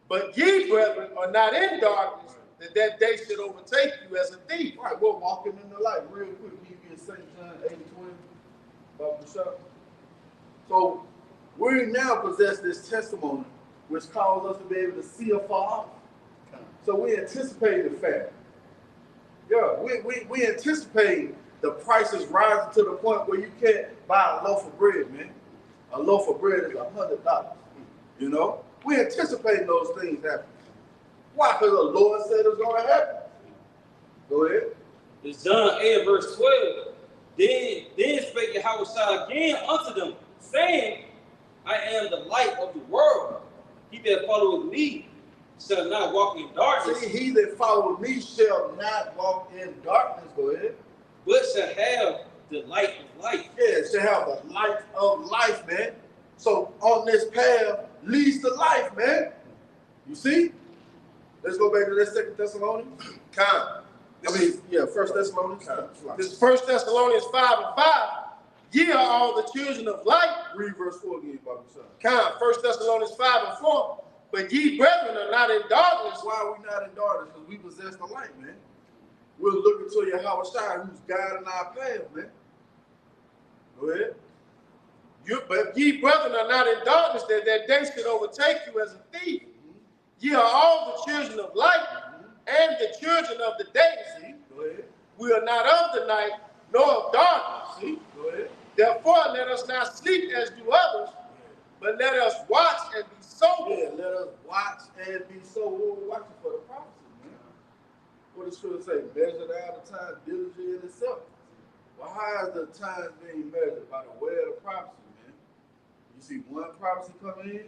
Speaker 1: But ye, brethren, are not in darkness, that day should overtake you as a thief.
Speaker 4: Right, we're walking in the light real quick. You get St. John 8:20 about the shop. So we now possess this testimony, which calls us to be able to see afar off. So we anticipate the fact. Yeah, we anticipate the prices rising to the point where you can't buy a loaf of bread, man. A loaf of bread is $100. You know, we anticipate those things happening. Why? Because the Lord said it was going to happen. Go ahead.
Speaker 2: It's John 8 verse 12. Then spake Yahawashi again unto them, saying, I am the light of the world. He that followeth me shall not walk in darkness.
Speaker 4: See, he that followeth me shall not walk in darkness. Go ahead.
Speaker 2: But shall have the light of life.
Speaker 4: Yeah, shall have the light of life, man. So on this path leads to life, man. You see? Let's go back to that 2 Thessalonians. First Thessalonians.
Speaker 1: This is 1 Thessalonians 5 and 5. Ye are all the children of light.
Speaker 4: Read verse 4 again, Bobby.
Speaker 1: 1 Thessalonians 5 and 4. But ye, brethren, are not in darkness.
Speaker 4: Why are we not in darkness? Because we possess the light, man. We're looking to Yahawashi, who's guiding our path, man. Go ahead.
Speaker 1: But ye, brethren, are not in darkness, that day should overtake you as a thief. Ye are all the children of light and the children of the day.
Speaker 4: See? Go ahead.
Speaker 1: We are not of the night, nor of darkness.
Speaker 4: See? Go ahead.
Speaker 1: Therefore, let us not sleep as do others, but let us watch and be sober.
Speaker 4: Yeah, let us watch and be sober. We're watching for the prophecy, man. What does Scripture say? Measure out the time diligently in itself. Well, how is the time being measured? By the way of the prophecy, man. You see one prophecy coming in,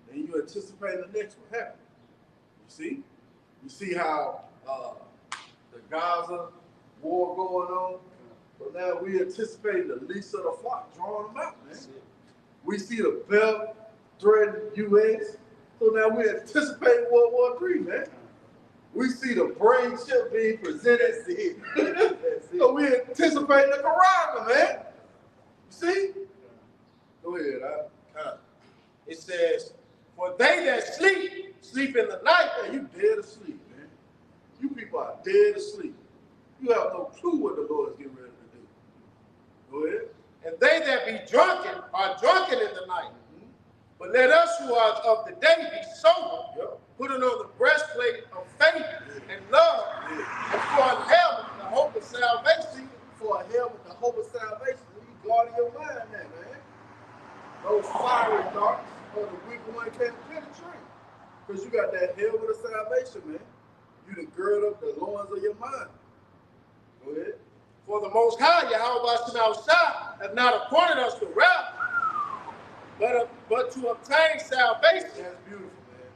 Speaker 4: then you anticipate the next one happening. You see? You see how the Gaza war going on? But now we anticipate the least of the flock, drawing them out, man. We see the belt threatening U.S. So now we anticipate World War III, man. We see the brain chip being presented. So we anticipate the Quran, man. You see? Go ahead,
Speaker 1: It says, for they that sleep, sleep in the night.
Speaker 4: Man, you dead asleep, man. You people are dead asleep. You have no clue what the Lord is getting ready to do. Go ahead.
Speaker 1: And they that be drunken are drunken in the night. But let us who are of the day be sober, putting on the breastplate of faith and love, and for a helmet, the hope of salvation.
Speaker 4: For a helmet, the hope of salvation. You guard your mind now, man. Those fiery darts or the weak one can't penetrate. Because you got that helmet of salvation, man. You to gird up the loins of your mind. Go ahead.
Speaker 1: For the Most High, Yahawashi, have not appointed us to wrath, but to obtain salvation.
Speaker 4: That's beautiful, man.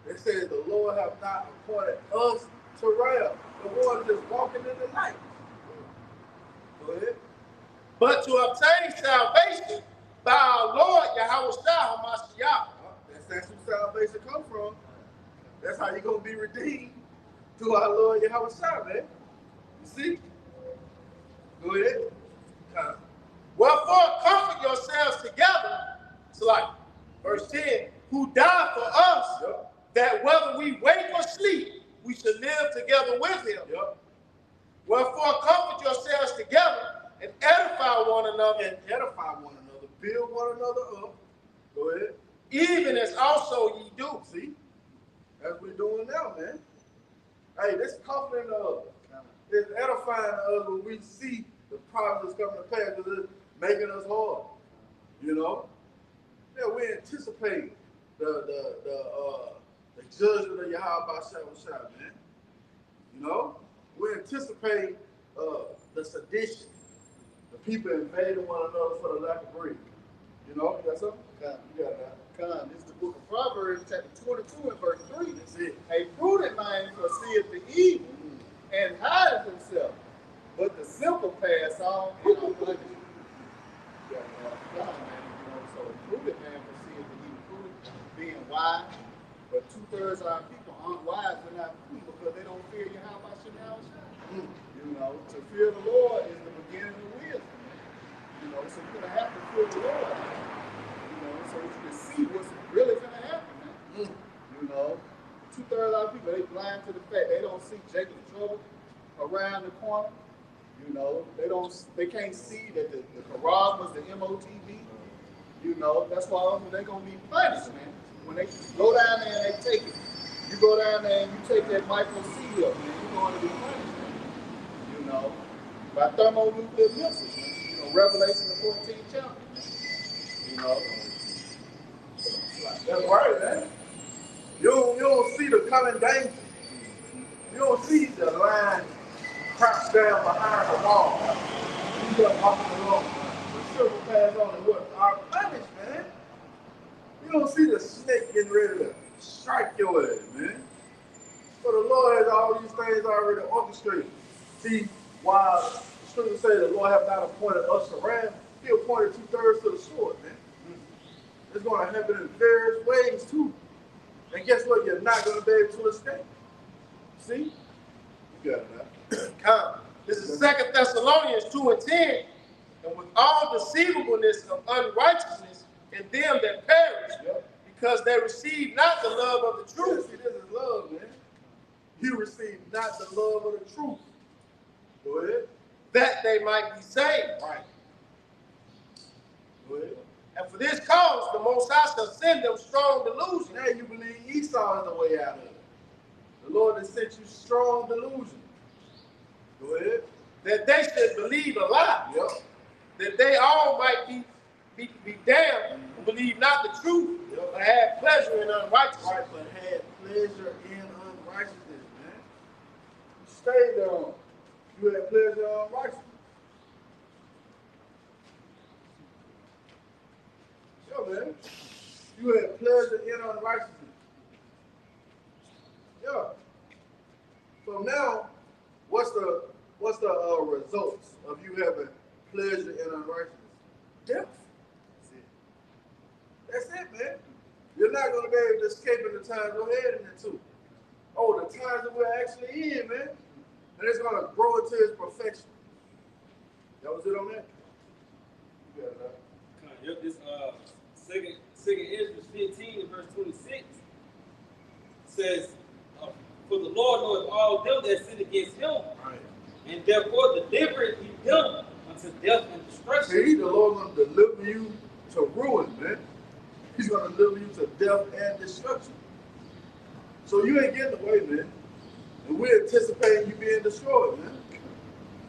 Speaker 4: It says the Lord have not appointed us to wrath. The one just walking in the light. Go ahead.
Speaker 1: But to obtain salvation by our Lord Yahawashi.
Speaker 4: That's who salvation come from. That's how you're going to be redeemed through our Lord Yahawashi, man. You see? Go ahead.
Speaker 1: Wherefore comfort yourselves together. It's like verse 10, who died for us,
Speaker 4: Yep.
Speaker 1: that whether we wake or sleep, we should live together with him.
Speaker 4: Yep.
Speaker 1: Wherefore comfort yourselves together and edify one another.
Speaker 4: And edify one another. Build one another up. Go ahead.
Speaker 1: Even as also ye do.
Speaker 4: See? That's what we're doing now, man. Hey, this comforting us. It's edifying us when we see the problems that's coming to pass because it's making us hard. You know? Yeah, we anticipate the judgment of Yahawashi, man. You know? We anticipate the sedition, the people invading one another for the lack of bread. You know? You got something? You got that.
Speaker 3: This is the book of Proverbs, chapter 22 and verse 3.
Speaker 4: That's it.
Speaker 3: A prudent man foreseeth the evil and hideth himself, but the simple pass on and unpunished. So a prudent man foreseeth the evil, prudent being wise, but 2/3 of our people aren't wise, they're not prudent because they don't fear Yahawashi. You know, to fear the Lord is the beginning of wisdom. You know, so you're gonna have to fear the Lord. You know, so you can see what's really gonna happen, man. You know, 2/3 of our people, they blind to the fact they don't see Jacob's trouble around the corner. You know, they can't see that the Quran was the MOTV. You know, that's why they're gonna be punished, man. When they go down there and they take it, you go down there and you take that micro C up, man, you're going to be punished, man. You know, by thermonuclear missiles, man. You know, Revelation the 14th chapter, man. You know.
Speaker 4: That's right, man. You don't see the coming danger. You don't see the line crouched down behind the wall. You just walking along. The silver pass on and what? Our punished, man. You don't see the snake getting ready to strike your ass, man. But the Lord has all these things already orchestrated. See, while the scripture say the Lord have not appointed us to wrath, he appointed 2/3 to the sword, man. It's going to happen in various ways, too. And guess what? You're not going to be able to escape. See? You got it now.
Speaker 1: This is 2 Thessalonians 2 and 10. And with all deceivableness of unrighteousness in them that perish, because they receive not the love of the truth.
Speaker 4: See, this is love, man. You receive not the love of the truth. Go ahead.
Speaker 1: That they might be saved.
Speaker 4: Right. Go ahead.
Speaker 1: And for this cause, the Most High shall send them strong delusion.
Speaker 4: Now you believe Esau is the way out of it. The Lord has sent you strong delusion. Go ahead.
Speaker 1: That they should believe a lie.
Speaker 4: Yep.
Speaker 1: That they all might be damned who believe not the truth, but have pleasure in unrighteousness.
Speaker 4: Right, but had pleasure in unrighteousness, man. You stayed there on. You had pleasure in unrighteousness. Sure, man. You had pleasure in unrighteousness. Yeah. So now, what's the results of you having pleasure in unrighteousness? Death. That's it, man. You're not going to be able to escape in the times we're heading into. Oh, the times that we're actually in, man. And it's going to grow into its perfection. That was it on that? You got it, huh?
Speaker 2: Yep, this second Ezra 15 and verse 26 says, for the Lord knoweth all them that sin against him,
Speaker 4: Right.
Speaker 2: and therefore delivereth he them unto death and destruction.
Speaker 4: See, the Lord going to deliver you to ruin, man. He's going to deliver you to death and destruction. So you ain't getting away, man. And we're anticipating you being destroyed, man.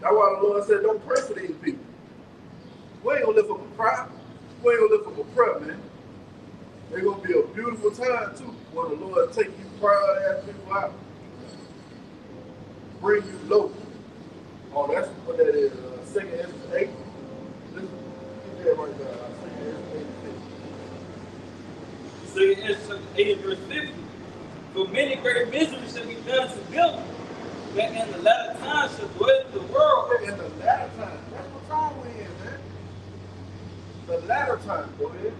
Speaker 4: That's why the Lord said, don't pray for these people. We ain't going to lift up a pride. We ain't going to lift up a prayer, man. It's going to be a beautiful time, too, when the Lord take you proud ass people out. Bring you low. Oh, that's what that is. 2 Ezra 8. Listen, keep that right there. 2 Ezra 8.
Speaker 2: 2 Ezra 8 and verse 50. great misery shall be done to them, that in the latter time shall dwell in the world.
Speaker 4: In the latter time. That's what time we in, man. The latter time, go ahead.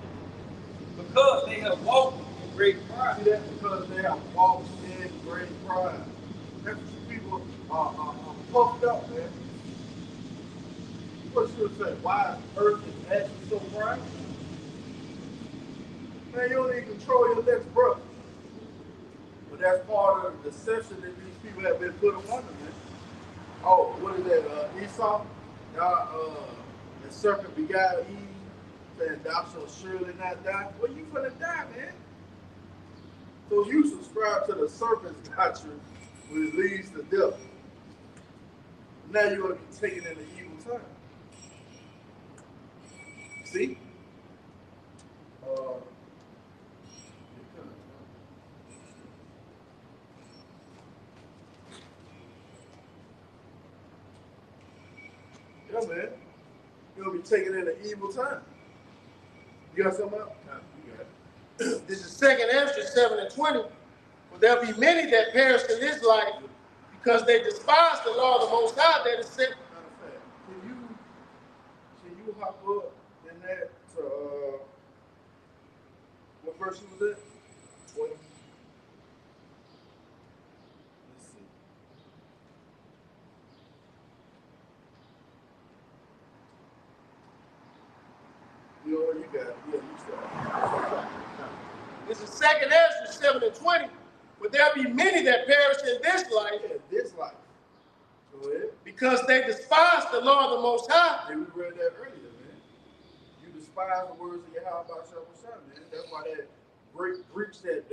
Speaker 2: Because they have walked in great pride.
Speaker 4: See that? Because they have walked in great pride. That's what you people are puffed up, man. What should have said? Why earth is actually so bright? Man, you don't even control your next breath. But that's part of the deception that these people have been put upon them, man. Oh, what is that? Esau? The serpent beguiled Eve, saying, "Thou shalt surely not die." Well, you finna die, man. So you subscribe to the serpent's doctrine, which leads to death. Now you're going to be taken in the evil time. See? Yeah, man. You're going to be taken in the evil time. You got something else? No, you got it.
Speaker 1: This is 2nd Ezra 7:20. For there'll be many that perish in this life because they despise the law of the Most High that is sent.
Speaker 4: Matter of fact, can you hop up in that to what verse was it? 20. Let's see. You know what you got? Yeah, you start.
Speaker 1: This is 2nd Ezra 7:20. For there'll be many that perish in this life.
Speaker 4: Yeah, this life. Go ahead.
Speaker 1: Because they despise the law of the Most High.
Speaker 4: And we read that earlier, man. You despise the words of Yahawah, man. That's why that great breach that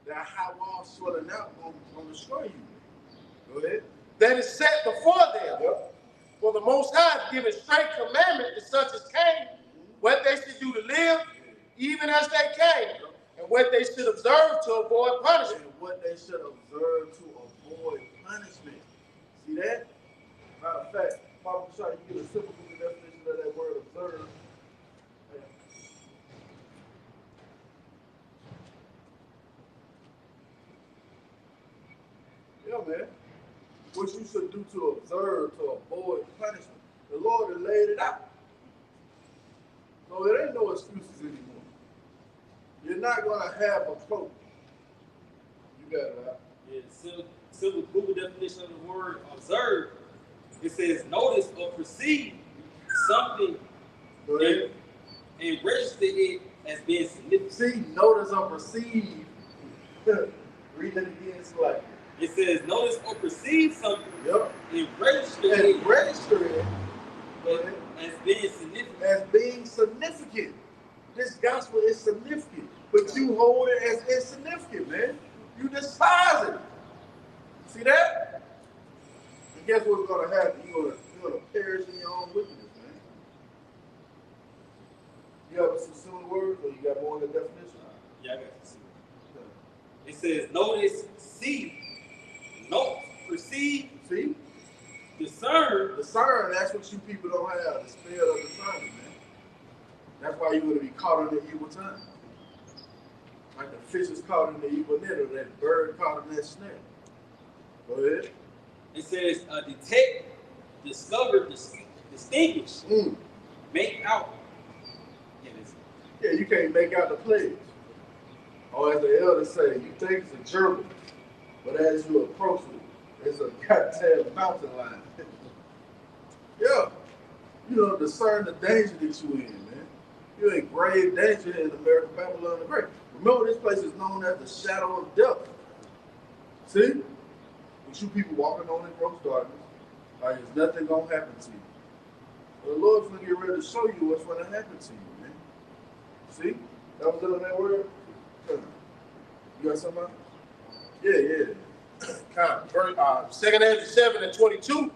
Speaker 4: Yahawah swelling out gonna destroy you. Go ahead.
Speaker 1: That is set before them.
Speaker 4: Yep.
Speaker 1: For the Most High has given straight commandment to such as came, what they should do to live, even as they came, and what they should observe to avoid punishment.
Speaker 4: And what they should observe to avoid punishment. See that? Matter of fact, Papa Shah, you get a simple definition of that word observe. Yeah, man. What you should do to observe to avoid punishment. The Lord has laid it out. So there ain't no excuses anymore. You're not going to have a cloak. You got it out.
Speaker 2: Yeah, simple Google definition of the word observe. It says notice or perceive something and register it as being significant.
Speaker 4: See, notice or perceive. Read that again slightly.
Speaker 2: It says notice or perceive something
Speaker 4: Yep.
Speaker 2: and register
Speaker 4: And
Speaker 2: it
Speaker 4: register it
Speaker 2: as being significant.
Speaker 4: as being significant. This gospel is significant, but you hold it as insignificant, man. You despise it. See that? And guess what's going to happen? You're going to perish in your own wickedness, man. You have a subsumed word, or you got more in the definition?
Speaker 2: Yeah, I got to see. It says notice, see, note, perceive,
Speaker 4: See?
Speaker 2: discern.
Speaker 4: Discern, that's what you people don't have, the spirit of discernment, man. That's why you're going to be caught in the evil time. Like the fish is caught in the evil net, or that bird caught in that snare. Go ahead.
Speaker 2: It says detect, discover, distinguish, make out.
Speaker 4: Yeah, you can't make out the plagues. Or as the elders say, you think it's a gerbil, but as you approach it, it's a goddamn mountain lion. Yeah. You don't discern the danger that you in, man. You're in grave danger in America, Babylon the Great. Remember, this place is known as the shadow of death. See? With you people walking on in gross darkness, like there's nothing gonna happen to you. But the Lord's gonna get ready to show you what's gonna happen to you, man. See? That was it on that word? You got something else? Yeah.
Speaker 1: 2nd Ezra 7:22.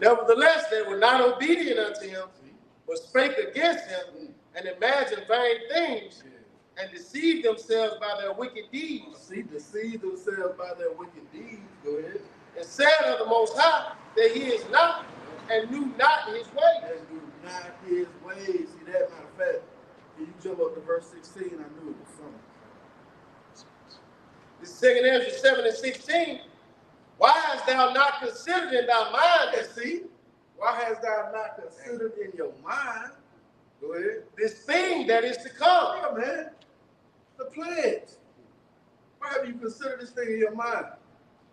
Speaker 1: Nevertheless, they were not obedient unto him, but spake against him, and imagined vain things, and deceived themselves by their wicked deeds.
Speaker 4: See, deceive themselves by their wicked deeds. Go ahead.
Speaker 1: And said of the Most High that he is not, and knew not his ways.
Speaker 4: And do not his ways. See that? Matter of fact, can you jump up to verse 16? I knew it was something.
Speaker 1: The 2 Ezra 7 and 16, why hast thou not considered in thy mind,
Speaker 4: And see, why hast thou not considered in your mind? Go ahead.
Speaker 1: this thing that is to come?
Speaker 4: Yeah, man. The pledge. Why have you considered this thing in your mind?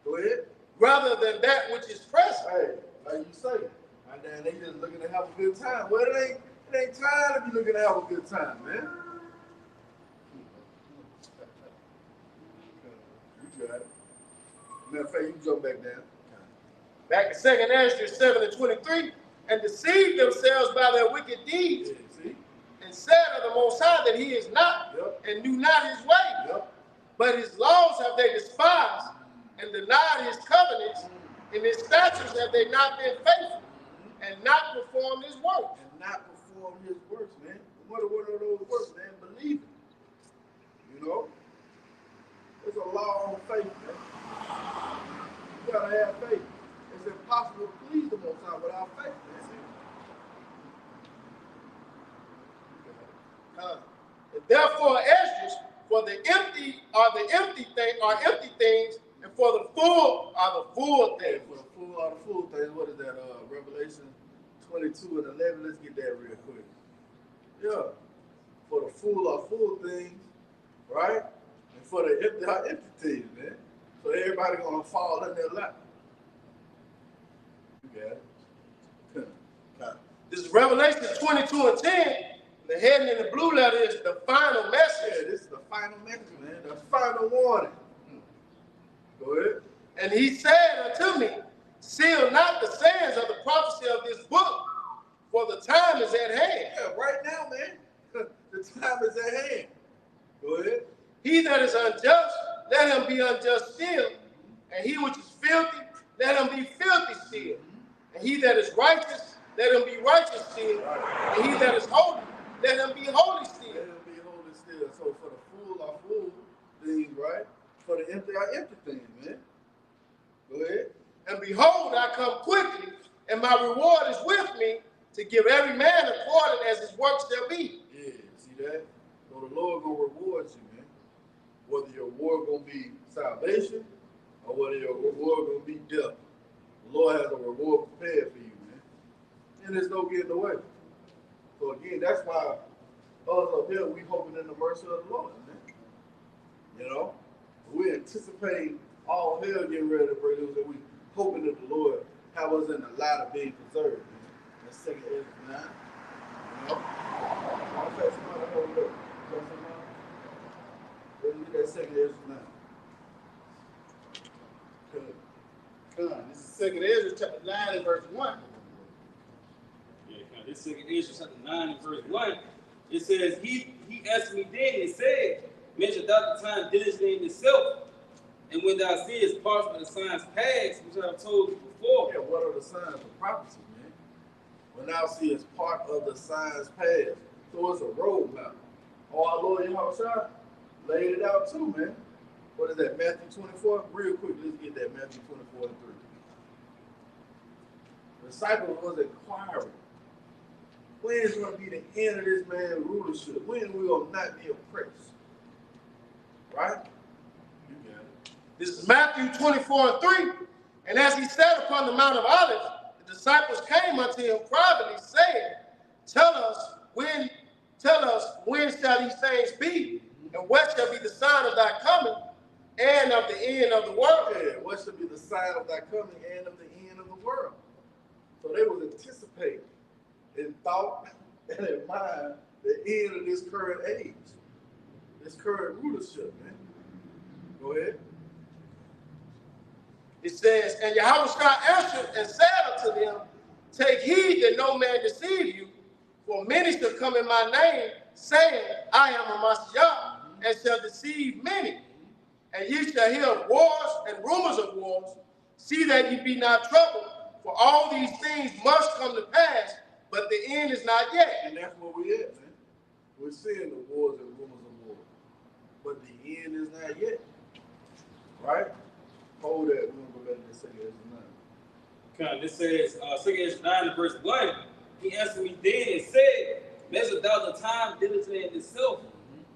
Speaker 4: Go ahead.
Speaker 1: Rather than that which is present.
Speaker 4: Hey, like you say, and then they just looking to have a good time. Well, it ain't time to be looking to have a good time, man. You got it. Matter of fact, you jump back down.
Speaker 1: Back in 2 Ezra 7 and 23, and deceived themselves by their wicked deeds,
Speaker 4: Yeah, see?
Speaker 1: and said of the Most High that he is not,
Speaker 4: Yep.
Speaker 1: and knew not his way.
Speaker 4: Yep.
Speaker 1: But his laws have they despised, and denied his covenants, and his statutes have they not been faithful, and not performed his works.
Speaker 4: And not perform his works, man. What are one of those works, man? Believe it. You know? There's a law on faith, man. You gotta have faith. It's impossible to please the Most High without faith, man.
Speaker 1: And therefore, Esdras, for the empty empty things, and for the full are the full
Speaker 4: Hey,
Speaker 1: things.
Speaker 4: for the full, all the full things, what is that? Revelation 22 and 11. Let's get that real quick. Yeah. For the full are full things, right? And for the empty are empty things, man. So everybody gonna fall in their lap. You got it.
Speaker 1: This is Revelation 22 and 10. The heading in the blue letter is the final
Speaker 4: Yeah,
Speaker 1: message.
Speaker 4: this is the final message, man. The final warning. Go ahead.
Speaker 1: And he said unto me, seal not the sayings of the prophecy of this book, for the time is at hand.
Speaker 4: Yeah, right now, man. The time is at hand. Go ahead.
Speaker 1: He that is unjust, let him be unjust still. And he which is filthy, let him be filthy still. And he that is righteous, let him be righteous still. And he that is holy, let him be holy still.
Speaker 4: Let him be holy still. So for the fool are fool things, right? For the empty are empty things, man. Go ahead.
Speaker 1: And behold, I come quickly, and my reward is with me, to give every man according as his work shall be.
Speaker 4: Yeah, see that? So the Lord gonna reward you, man. Whether your reward gonna be salvation or whether your reward gonna be death. The Lord has a reward prepared for you, man. And there's no getting away. So again, that's why us up here, we hoping in the mercy of the Lord, man. You know? We anticipate all hell getting ready to break loose, and we hoping that the Lord have us in the light of being preserved, man. That's 2 Ezra 9. You know? I'll say somebody hold up. Let's get that 2 Ezra 9.
Speaker 3: This is 2 Ezra chapter 9 and verse 1.
Speaker 2: Yeah, this 2 Ezra chapter 9 and verse 1. It says, he asked me then and said, measure thou the time diligently in itself, and when thou seest parts of the signs past, which I have told you before.
Speaker 4: Yeah, what are the signs of prophecy, man? When thou seest part of the signs past. So it's a roadmap. Oh, our Lord Yahawashi laid it out too, man. What is that, Matthew 24? Real quick, let's get that, Matthew 24 and 3. The disciples was inquiring, when is going to be the end of this man's rulership? When we will not be oppressed? Right? You got it.
Speaker 1: This is Matthew 24 and 3. And as he sat upon the Mount of Olives, the disciples came unto him privately, saying, Tell us when shall these things be, and what shall be the sign of thy coming and of the end of the world?
Speaker 4: Yeah, what should be the sign of thy coming and of the end of the world? So they was anticipating in thought and in mind the end of this current age, this current rulership, man. Go ahead.
Speaker 1: It says, And Yahawashi answered and said unto them, Take heed that no man deceive you, for many shall come in my name, saying, I am a Messiah, and shall deceive many. And ye shall hear of wars and rumors of wars. See that ye be not troubled, for all these things must come to pass, but the end is not yet.
Speaker 4: And that's where we at, man. We're seeing the wars and rumors of war. But the end is not yet. Right? Hold that. We're going to go back to 2 Ezra 9.
Speaker 2: Okay, this says, 2 Ezra 9 and verse 1. He answered me then and said, measure thou the time diligently in itself,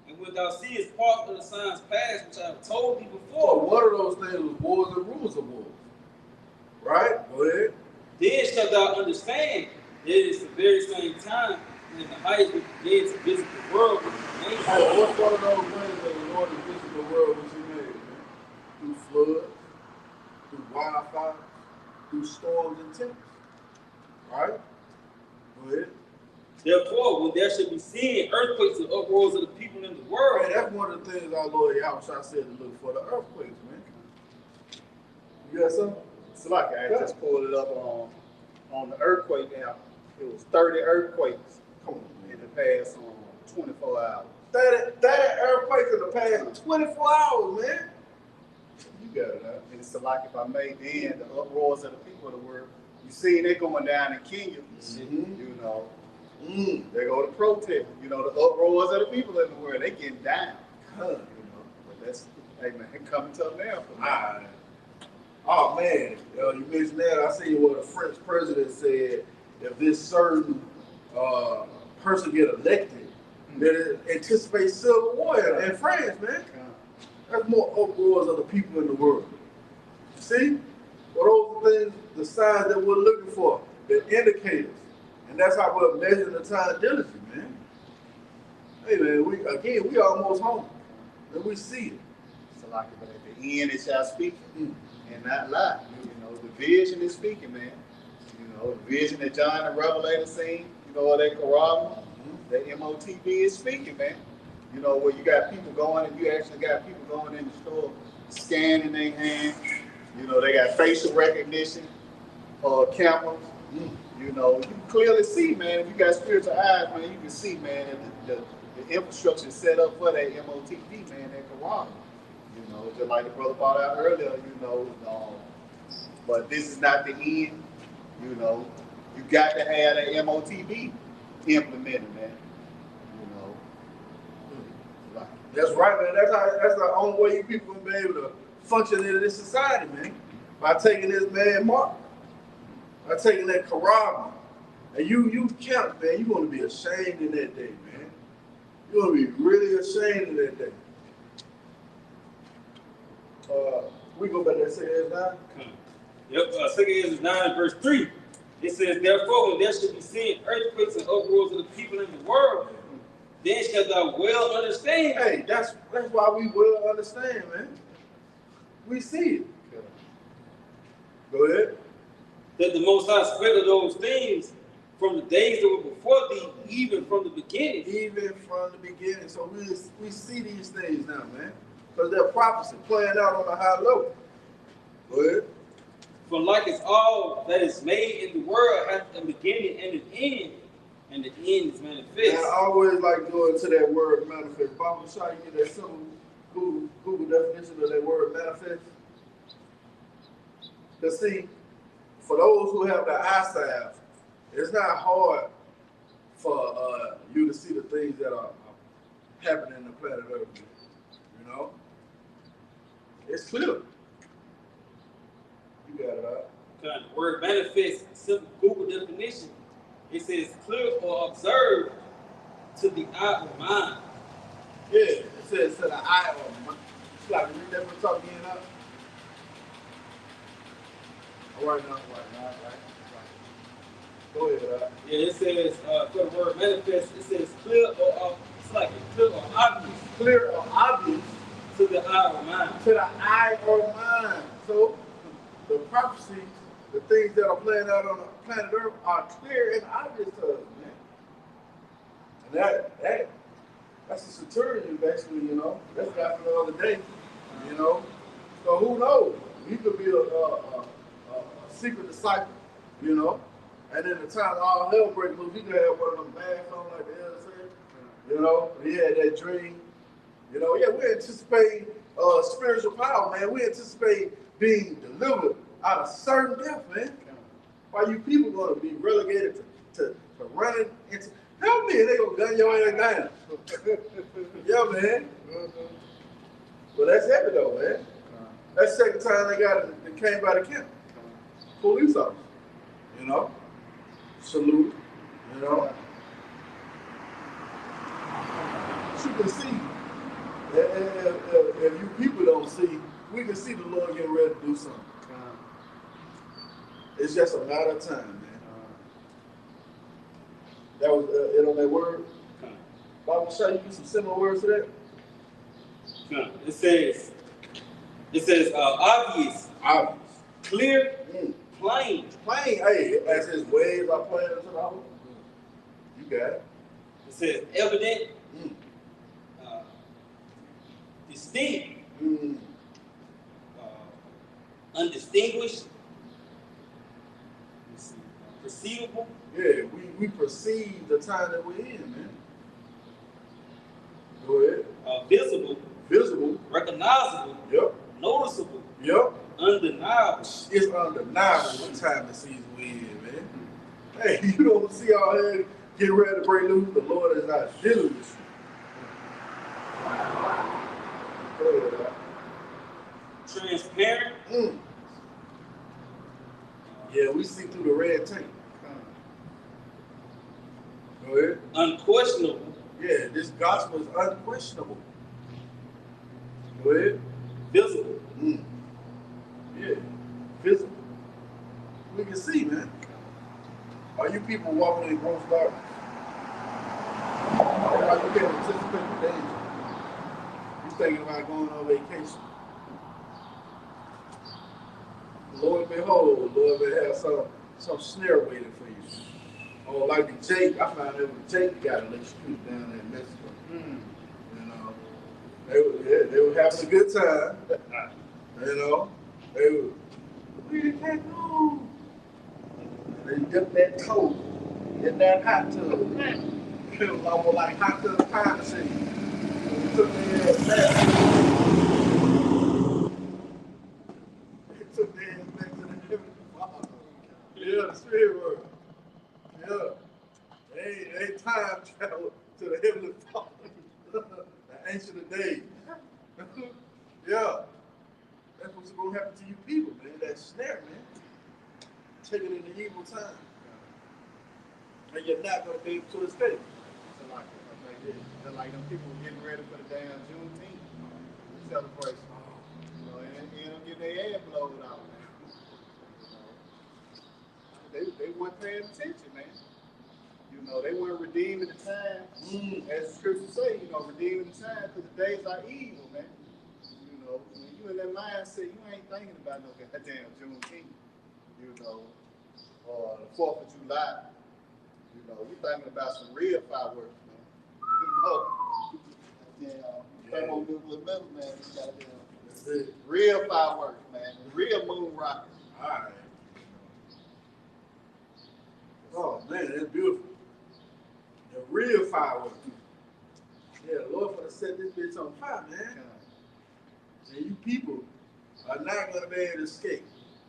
Speaker 2: and when thou y'all see is part of the signs past, which I've told you
Speaker 4: So
Speaker 2: before.
Speaker 4: one of those things was wars and rules of wars. Right? Go ahead.
Speaker 2: Then shall thou understand that it is the very same time when the height will begin to visit the world with the nations.
Speaker 4: Hey, what's one of those ways that the Lord has visited the world which he made, man? Through floods, through wildfires, through storms and tempests. Right? Go ahead.
Speaker 2: Therefore, when there shall be seen earthquakes and uproars of the people in the world,
Speaker 1: Hey, that's one of the things our Lord Yahawashi said to look for, the earthquakes, man. You got something?
Speaker 3: It's like I just pulled it up on the earthquake app. It was 30 earthquakes
Speaker 1: Come on,
Speaker 3: in
Speaker 1: man.
Speaker 3: the past 24 hours.
Speaker 1: 30 earthquakes in the past 24 hours, man. You got it, huh?
Speaker 3: And it's like if I made then the uproars of the people of the world. You see it going down in Kenya, you know. They go to protest. You know, the uproars of the people in the world, they getting down. You know, but that's, hey man, coming to America.
Speaker 1: Right. Oh man, you mentioned that. I seen what a French president said. If this certain person get elected, that it anticipates civil war in France, man. That's more uproars of the people in the world. See? Well, those are things, the signs that we're looking for, the indicators. And that's how we're measuring the time diligently, man. Hey man, we almost home. And we see it.
Speaker 3: So like, but at the end it shall speak and not lie. You know, the vision is speaking, man. You know, the vision that John the Revelator seen, you know, that Quran, that MOTB is speaking, man. You know, where you got people going and you actually got people going in the store, scanning their hands. You know, they got facial recognition, cameras. You know, you can clearly see, man. If you got spiritual eyes, man, you can see, man, that the infrastructure is set up for that MOTB, man, that Quran. You know, just like the brother brought out earlier, you know. But this is not the end. You know, you got to have that MOTB implemented, man. You know.
Speaker 1: That's right, man. That's the only way you people gonna be able to function in this society, man. By taking this man mark, by taking that Quran, and you count, man. You're gonna be ashamed in that day, man. You're gonna be really ashamed in that day. We go back to 2 Ezra 9.
Speaker 2: Yep, 2 Ezra 9 and verse 3. It says, therefore, when there should be seen earthquakes and uproars of the people in the world, then shalt thou well understand.
Speaker 1: Hey, that's why we will understand, man. We see it. Go ahead.
Speaker 2: That the Most High spread of those things from the days that were before thee, even from the beginning.
Speaker 1: Even from the beginning. So we see these things now, man. Because they're prophecy playing out on a high level. Go ahead.
Speaker 2: For like as all that is made in the world hath a beginning and an end, and the end is manifest.
Speaker 1: I always like going to that word manifest. Bob, I'm trying to get that simple Google definition of that word manifest. Because see, for those who have the eyesight, it's not hard for you to see the things that are happening in the planet Earth. You know? It's clear. You got it out.
Speaker 2: The word manifest, simple Google definition, it says clear or observed to the eye or mind.
Speaker 1: Yeah, it says to the eye or mind. It's like, read that one talk again out. All right now, right. Go ahead,
Speaker 2: Yeah, it says, for the word manifest, it says clear or, it's like clear or obvious.
Speaker 1: Clear or obvious
Speaker 2: to the eye or mind.
Speaker 1: To the eye or mind. So, the prophecies, the things that are playing out on the planet Earth are clear and obvious to us, man. And that's a centurion, basically, you know. That's guy from the other day, you know. So who knows? He could be a secret disciple, you know. And in the time all hell breaks loose, he could have one of them bags on like the other said. You know, he had that dream. You know, yeah, we anticipate spiritual power, man. We anticipate being delivered out of certain death, man. Why you people gonna be relegated to running into? Help me, they gonna gun your ass down. Yeah, man. Well, that's heavy though, man. That's the second time they came by the camp. Police officer, you know. Salute, you know. You can see
Speaker 4: If you people don't see, we can see the Lord getting ready to do something. It's just a matter of time, man. That was it on that word. Bible show you some similar words to that.
Speaker 2: It says obvious, clear, plain.
Speaker 4: Plain, hey, as his ways are plain unto the whole. You got it.
Speaker 2: It says evident, distinct, undistinguished, perceivable.
Speaker 4: Yeah, we perceive the time that we're in, man. Go ahead.
Speaker 2: Visible, recognizable,
Speaker 4: yep,
Speaker 2: noticeable,
Speaker 4: yep,
Speaker 2: undeniable.
Speaker 4: It's undeniable what time the season we in, man. Hey, you don't see all that getting ready to break loose. The Lord is not dealing with you. Go ahead,
Speaker 2: transparent.
Speaker 4: Yeah, we see through the red tape. Go ahead.
Speaker 2: Unquestionable.
Speaker 4: Yeah, this gospel is unquestionable. Go ahead.
Speaker 2: Visible.
Speaker 4: Yeah, visible. We can see, man. Are you people walking in gross darkness? Are you getting anticipating danger? You thinking about going on vacation? Lord behold, Lord may have some snare waiting for you. Oh, like the Jake, I found out when Jake got electrocuted down there in Mexico. You know, they were having a good time. You know, they were, we can't move. They dipped that coat in that hot tub. It was almost like hot tub time city. They took their ass back. They took their ass back to the heavenly Father. Yeah, the spirit world. Yeah. They time travel to the heavenly Father. The ancient of days. Yeah. That's what's going to happen to you people, man. That snare, man. Taking in the evil time. And you're not going to be able to escape.
Speaker 3: It's like them people getting ready for the damn Juneteenth celebration. You know, and them getting their ass blown out, man. You know, they weren't paying attention, man. You know, they weren't redeeming the time. As the scriptures say, you know, redeeming the time because the days are evil, man. You know, when you in that mindset, you ain't thinking about no goddamn Juneteenth, you know, or the 4th of July. You know, we thinking about some real fireworks, man. You know, come on, little metal, man. Real fireworks, man. Real moon rockets.
Speaker 4: All right. Oh, man, that's beautiful. The real fireworks. Yeah, the Lord for to set this bitch on fire, man. And you people are not going to be able to escape.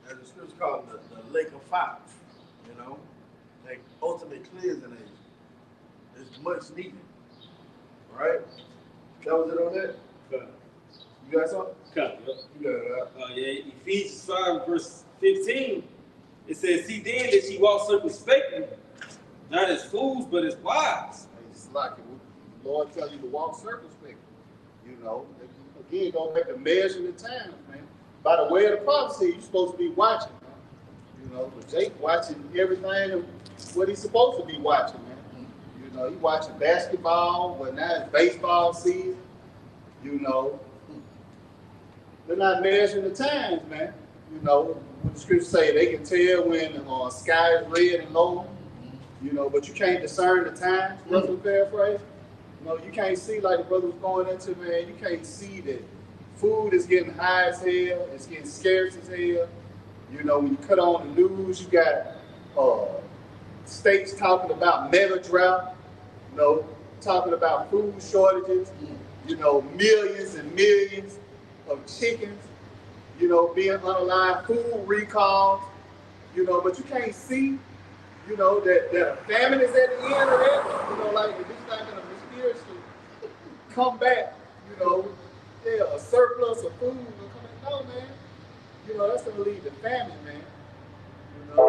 Speaker 4: As the scripture calls the lake of fire. You know? Like ultimate cleansing agent. It's much needed. Right? That was it on that? You got something? You got it,
Speaker 2: yeah, Ephesians 5, verse 15. It says, see then that ye walk circumspectly, not as fools, but as wise.
Speaker 3: It's like the Lord tell you to walk circumspectly. You know, again, don't make a measure the time, man. By the way of the prophecy, you're supposed to be watching. You know, but Jake watching everything of what he's supposed to be watching, man. You know, he watching basketball, but now it's baseball season. You know, they're not measuring the times, man. You know, what the scriptures say, they can tell when the sky is red and low. You know, but you can't discern the times. Russell paraphrase. You know, you can't see like the brother was going into, man. You can't see that food is getting high as hell. It's getting scarce as hell. You know, when you cut on the news, you got states talking about mega drought. You know, talking about food shortages. You know, millions and millions of chickens, you know, being unalive, food recalls, you know, but you can't see, you know, that a famine is at the end of that. You know, like, if it's not going to mysteriously come back, you know, a surplus of food will come back. No, man. You know, that's going to lead to famine, man. You know,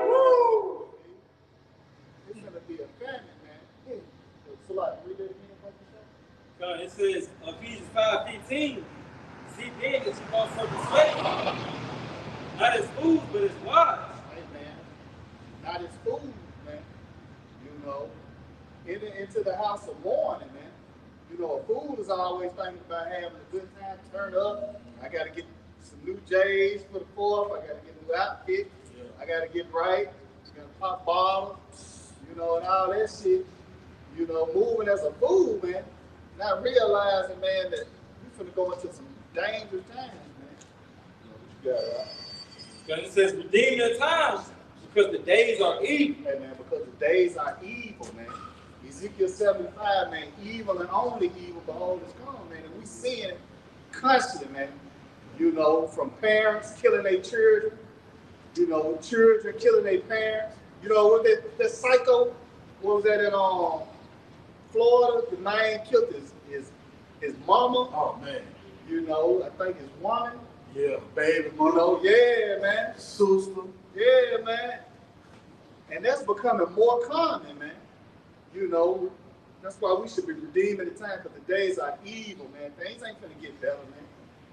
Speaker 3: woo! It's going to be a famine, man. So, like, read that again, what you say?
Speaker 2: It says Ephesians 5:15, see then that you walk circumspectly, not as fools, but as wise.
Speaker 3: Amen. Not as fools, man. You know, into the house of mourning, man. You know, a fool is always thinking about having a good time, turn up. I got to get some new J's for the 4th. I got to get a new outfit. Yeah. I got to get right. I got to pop bottles, you know, and all that shit. You know, moving as a fool, man. Not realizing, man, that you're finna go into some dangerous times, man. You know what you got, right?
Speaker 2: Because it says, redeem your times, because the days are evil.
Speaker 3: Hey, man, because the days are evil, man. Ezekiel 75, man, evil and only evil, behold, is come, man. And we seeing it constantly, man. You know, from parents killing their children, you know, children killing their parents. You know, what that psycho, what was that in Florida? The man killed his mama.
Speaker 4: Oh, man.
Speaker 3: You know, I think his woman.
Speaker 4: Yeah, baby mama.
Speaker 3: You know, yeah, man.
Speaker 4: Sister.
Speaker 3: Yeah, man. And that's becoming more common, man. You know, that's why we should be redeeming the time, because the days are evil, man. Things ain't finna get better, man.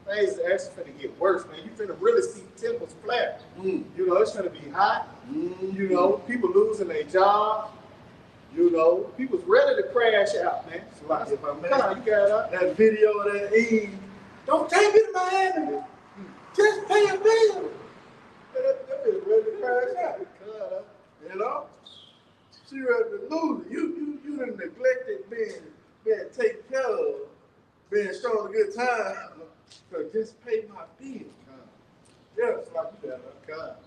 Speaker 3: Things are actually finna get worse, man. You finna really see temples flat. You know, it's finna be hot. You know, people losing their jobs. You know, people's ready to crash out, man.
Speaker 4: So like if I
Speaker 3: come on, you got
Speaker 4: that video of that Eve, don't take me to Miami. Just pay a bill. That bitch ready to crash out. You know? She ready to lose it. You done neglected being taken care of, being shown a good time. So just pay my bill. Yeah, it's like you got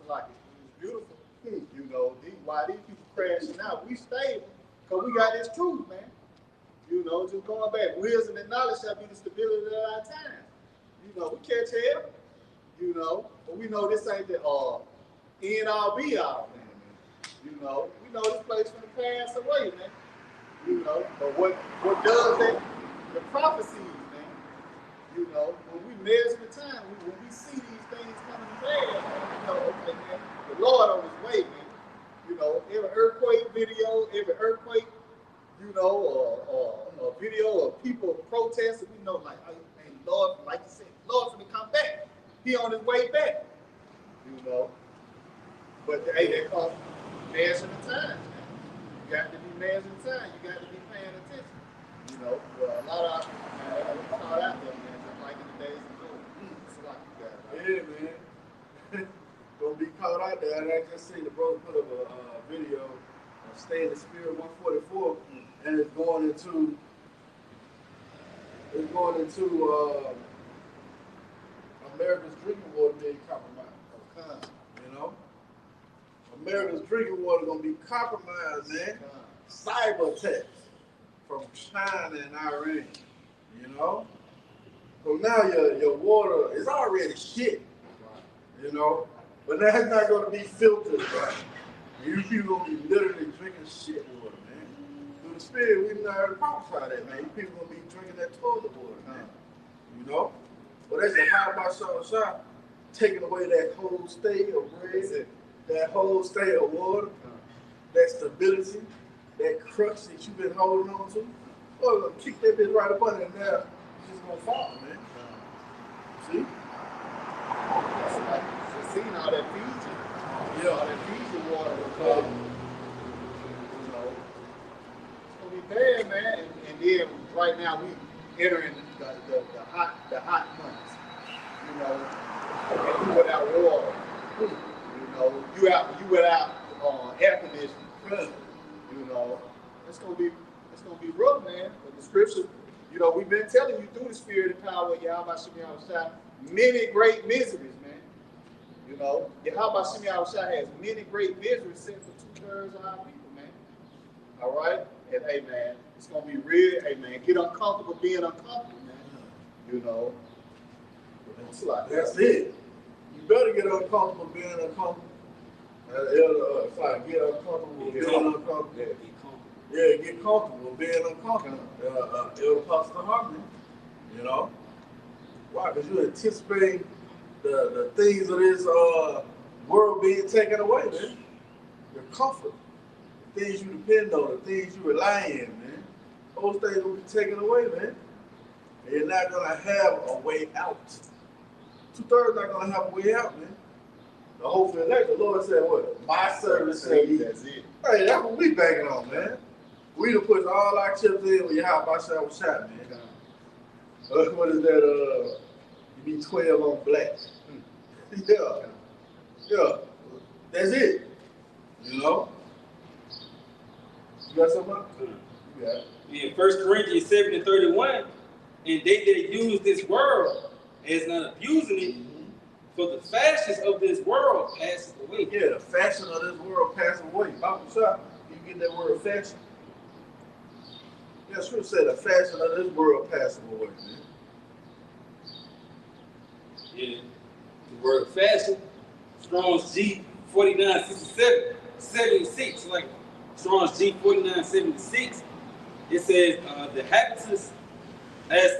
Speaker 3: it's like it's beautiful. You know, why these people crashing out? We stable because we got this truth, man. You know, just going back, wisdom and knowledge shall be the stability of our time. You know, we catch hell. You know, but we know this ain't the end all be all, man. You know, we know this place from the pass away, man. You know, but what does that? The prophecies, man. You know, when we measure the time, when we see these things coming to pass, man, you know, okay, man, the Lord on his way, man. You know, every earthquake video, every earthquake, you know, or a video of people protesting, we know, like, hey, Lord, like you said, Lord's gonna come back. He on his way back. You know. But hey, that comes measuring the time, man. You got to be measuring the time. You got to be paying attention. You know, well, a lot of we caught out there, man, just like in the days of old. It's like you got.
Speaker 4: Yeah, man. Gonna be caught out there. And I just seen the brother put up a video of Stay in the Spirit 144, and it's going into America's drinking water being compromised. You know? America's drinking water gonna be compromised, man. Cyber attacks from China and Iran. You know? So now your water is already shit. You know? But now it's not gonna be filtered right. You people gonna be literally drinking shit water, man. Through the Spirit, we never prophesy that, man. You people gonna be drinking that toilet water, man. You know? But that's the Yahawah taking away that whole state of bread, that whole state of water, that stability, that crutch that you've been holding on to. Oh, gonna kick that bitch right up under and now it's just gonna fall, man. See?
Speaker 3: That's like you've seen all that Fiji. Yeah, all that Fiji water was you know. It's gonna be bad, man. And then right now we entering the hot months. You know, and you without water. You know, you without air conditioning. You know, it's gonna be rough, man. But the scripture, you know, we've been telling you through the Spirit and power of Yahawashi many great miseries, man. You know, Yahawashi has many great miseries sent for 2/3 of our people, man. All right, and hey, man, it's gonna be real. Hey, man, get uncomfortable being uncomfortable, man. You know, it's like
Speaker 4: that's it. You better get uncomfortable being uncomfortable. Get uncomfortable being uncomfortable. Yeah, get comfortable being uncomfortable. Elder Pastor Harmony, you know. Why? Because you're anticipating the things of this world being taken away, man. Your comfort, the things you depend on, the things you rely on, man. those things will be taken away, man. And you're not gonna have a way out. 2/3 not gonna have a way out, man. The hope and elect, the Lord said, what? My servant shall be.
Speaker 3: That's it.
Speaker 4: Hey, that's what we banking on, man. We done put all our chips in with Yahawashi, man. What is that? You need 12 on black. Yeah. Yeah. That's it. You know? You got something? Yeah.
Speaker 2: In 1 Corinthians 7:31, and they that use this world as not abusing it, for the fashions of this world passes away.
Speaker 4: Yeah, the fashion of this world passes away. Bible shop, you get that word fashion? Yeah, sure said the fashion of this world passes away, man.
Speaker 2: Yeah, the word fashion, Strong's G 4976, like Strong's G 4976. It says the habitus as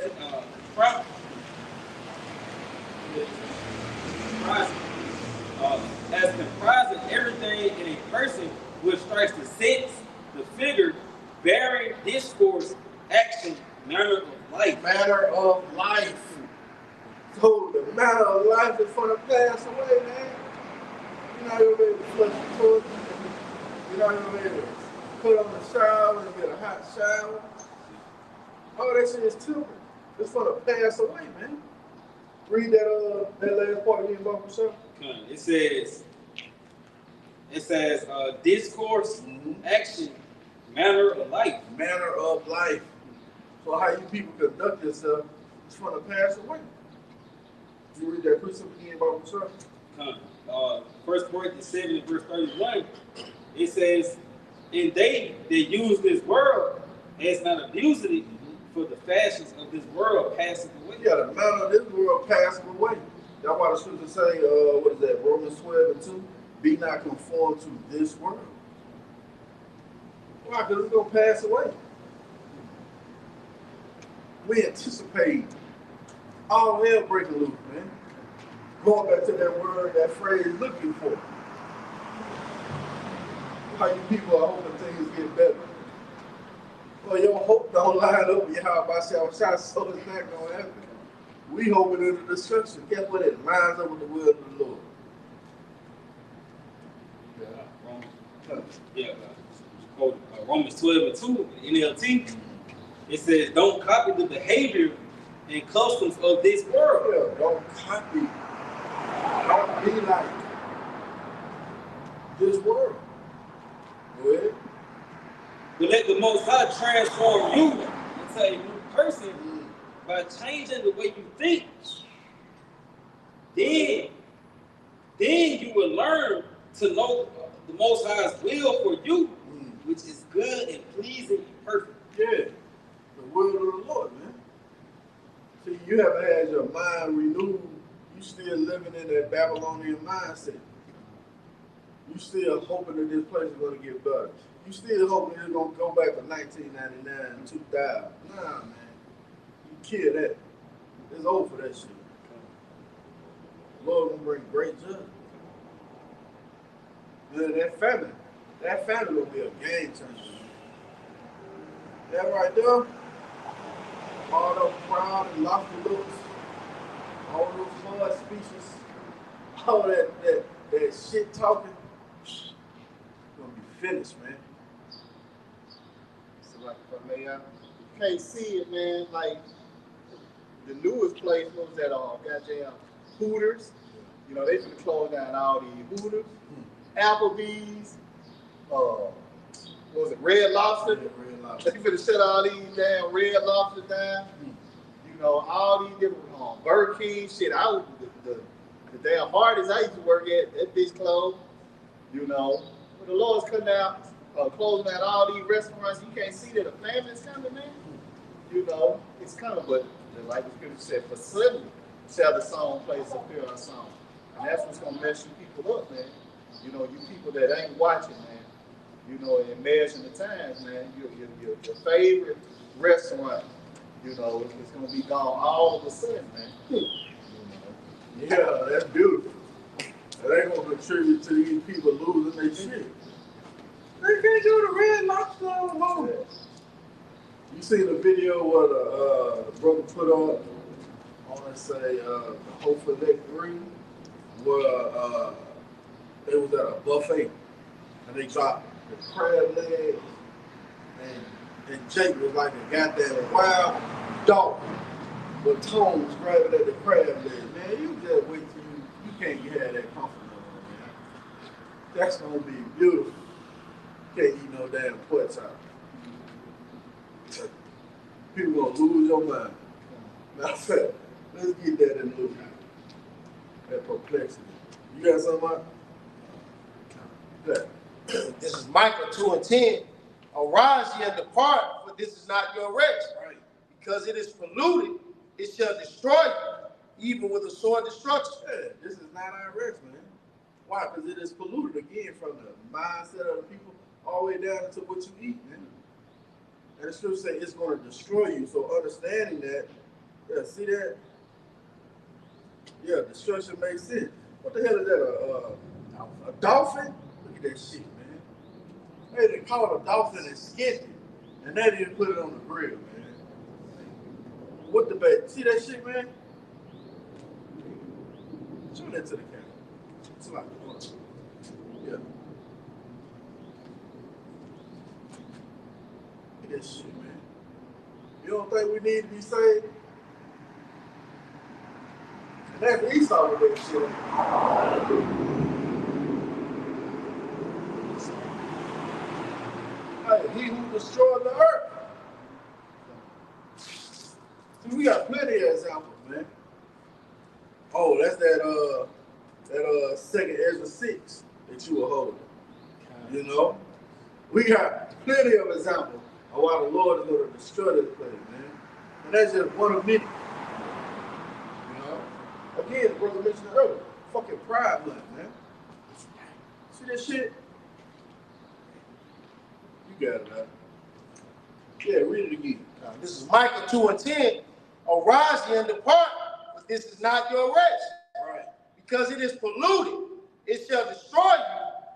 Speaker 2: comprising everything in a person which strikes the sense, the figure, bearing, discourse, action, manner of life.
Speaker 4: Matter of life. So the matter of life is going to pass away, man. You're not going to be able to flush the toilet. You're not going to be able to put on the shower and get a hot shower. All that shit is temporary. It's going to pass away, man. Read that last part again, Bible shop.
Speaker 2: It says discourse, action, manner of life.
Speaker 4: Manner of life. So how you people conduct yourself is going to pass away. You read that precept again, Bible shop.
Speaker 2: 1 Corinthians 7:31. It says, and they that use this world as not abusing it, for the fashions of this world passing away.
Speaker 4: Yeah, the manner of this world passing away. That's why the scripture say, what is that, Romans 12:2, be not conformed to this world. Why? Because it's going to pass away. We anticipate all hell breaking loose, man. Going back to that word, that phrase, looking for. How you people are hoping things get better. Well, your hope don't line up with Yahawashi, so it's not going to happen. We hoping in the destruction. Guess what? It lines up with the will of the Lord.
Speaker 2: Romans 12:2, NLT. It says, don't copy the behavior and customs of this world.
Speaker 4: Yeah, don't copy. Don't be like this world. Go ahead.
Speaker 2: But let the Most High transform you into a new person by changing the way you think. Then you will learn to know the Most High's will for you, which is good and pleasing and perfect.
Speaker 4: Yeah, the will of the Lord, man. See, you haven't had your mind renewed. You still living in that Babylonian mindset. You still hoping that this place is going to get better. You still hoping it's going to go back to 1999, 2000. Nah, man. You kill that. It's over for that shit. The Lord going to bring great judgment. Then that family will be a game changer. That right there, all those proud and lofty looks, all those mud speeches, all that shit talking, it's gonna be finished, man.
Speaker 3: So like if I may, you can't see it, man. Like the newest place was that goddamn Hooters. You know, they finna close down all these Hooters, Applebee's, what was it, Red Lobster?
Speaker 4: Yeah, Red Lobster.
Speaker 3: They finna shut all these damn Red Lobster down. You know, all these different Burger King shit. The damn Hardee's I used to work at, that bitch closed. You know, when the Lord's cutting out, closing out all these restaurants, you can't see that a family's coming, man. You know, it's coming, but like the scripture said, for suddenly shall the song place appear on song. And that's what's gonna mess you people up, man. You know, you people that ain't watching, man. You know, and measuring the times, man. Your favorite restaurant, you know, it's gonna be gone all of a sudden, man. You know.
Speaker 4: Yeah, that's beautiful. That ain't gonna contribute to these people losing their shit. They can't do the Red Lobster no more. You seen the video where the brother put on, I want to say, the Hopeful Leg 3, where they was at a buffet and they dropped the crab legs, and Jake was like a goddamn wild dog with Tones grabbing at the crab legs. Man, you just wait till you can't have that comfort no more, man. That's gonna be beautiful. Can't eat no damn pork chop. People gonna lose your mind. Matter of fact, let's get that in the loop. That perplexity. You got something, Mike?
Speaker 1: This is Micah 2:10. Arise ye and depart, for this is not your rest.
Speaker 4: Right.
Speaker 1: Because it is polluted, it shall destroy you, even with a sword destruction.
Speaker 4: Yeah, this is not our rest, man. Why? Because it is polluted again from the mindset of the people all the way down into what you eat, man. And the scripture say it's going to destroy you. So understanding that, yeah, see that? Yeah, destruction makes sense. What the hell is that? A dolphin? Look at that shit, man. Hey, they call it a dolphin and skinned it, and they didn't put it on the grill, man. What the bait? See that shit, man? Show that to the camera. It's like, yeah. Look at that shit, man. You don't think we need to be saved? And that's Esau with that shit. Hey, he who destroyed the earth. See, we got plenty of examples, man. Oh, that's that second Ezra 6 that you were holding. You know? We got plenty of examples of why the Lord is going to destroy this place, man. And that's just one of many. You know? Again, the brother mentioned it earlier. Fucking pride month, man. See that shit? You got it, man. Yeah, read it again.
Speaker 1: This is Micah 2:10. Arise ye and depart, for this is not your rest.
Speaker 4: Right.
Speaker 1: Because it is polluted, it shall destroy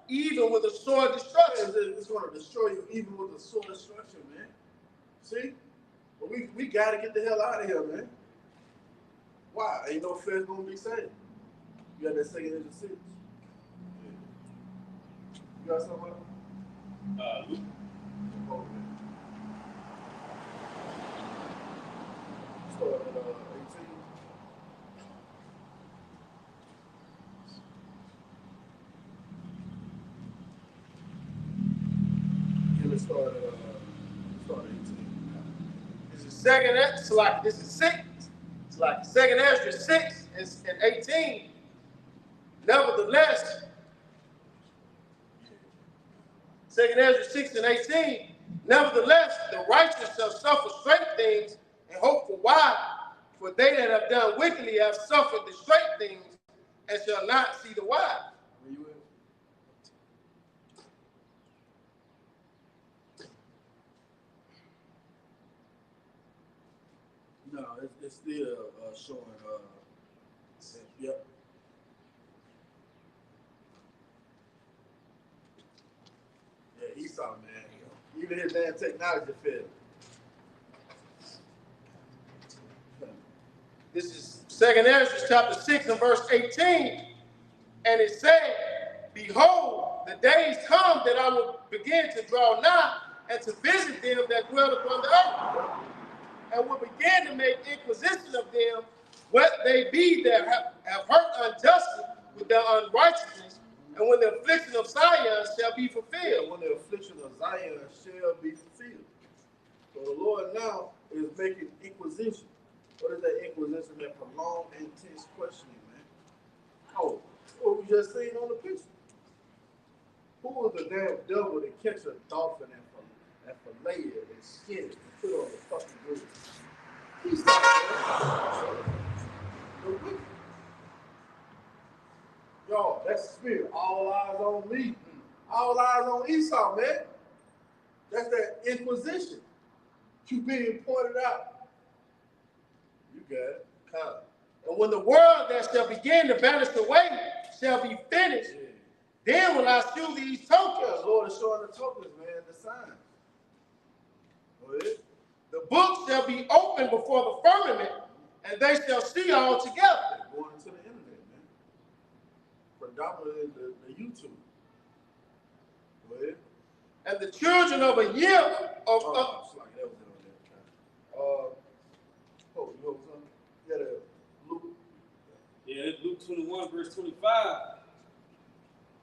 Speaker 1: you, even with a sword destruction.
Speaker 4: It's going to destroy you even with a sword destruction, man. See? But we got to get the hell out of here, man. Why? Ain't no flesh going to be saved. You got that second Ezra 6. Yeah. You got something else?
Speaker 2: Luke.
Speaker 4: Oh, man. Start at 18. Yeah, let's start at 18.
Speaker 1: This is second, it's like this is 6. It's like second Ezra 6 and 18. Nevertheless, second Ezra 6 and 18. Nevertheless, the righteous shall suffer straight things and hope for wide. For they that have done wickedly have suffered the straight things and shall not see the wide.
Speaker 4: Where you at? No, it's still showing. Yep. Yeah, Esau, man. Even his damn technology failed.
Speaker 1: This is second Ezra chapter 6 and verse 18. And it said, behold, the days come that I will begin to draw nigh and to visit them that dwell upon the earth, and will begin to make inquisition of them, what they be that have hurt unjustly with their unrighteousness, and when the affliction of Zion shall be fulfilled.
Speaker 4: When the affliction of Zion shall be fulfilled. So the Lord now is making inquisition. What is that inquisition? That prolonged, intense questioning, man. Oh, what we just seen on the picture. Who was the damn devil to catch a dolphin and fillet it and skin it and put on the fucking grill? He's not the wicked. Y'all, that's spirit. All eyes on me. All eyes on Esau, man. That's that inquisition. You being pointed out. You got it.
Speaker 1: And when the world that shall begin to vanish away shall be finished, then will I shew these tokens.
Speaker 4: The Lord is showing the tokens, man, the signs. Go ahead.
Speaker 1: The book shall be opened before the firmament, and they shall see all together.
Speaker 4: They're going into the internet, man. Predominantly the YouTube. Go ahead.
Speaker 1: And the children of a year of
Speaker 4: It's like that was it on there. You know something? Yeah, Luke.
Speaker 2: Yeah, it's Luke 21, verse 25.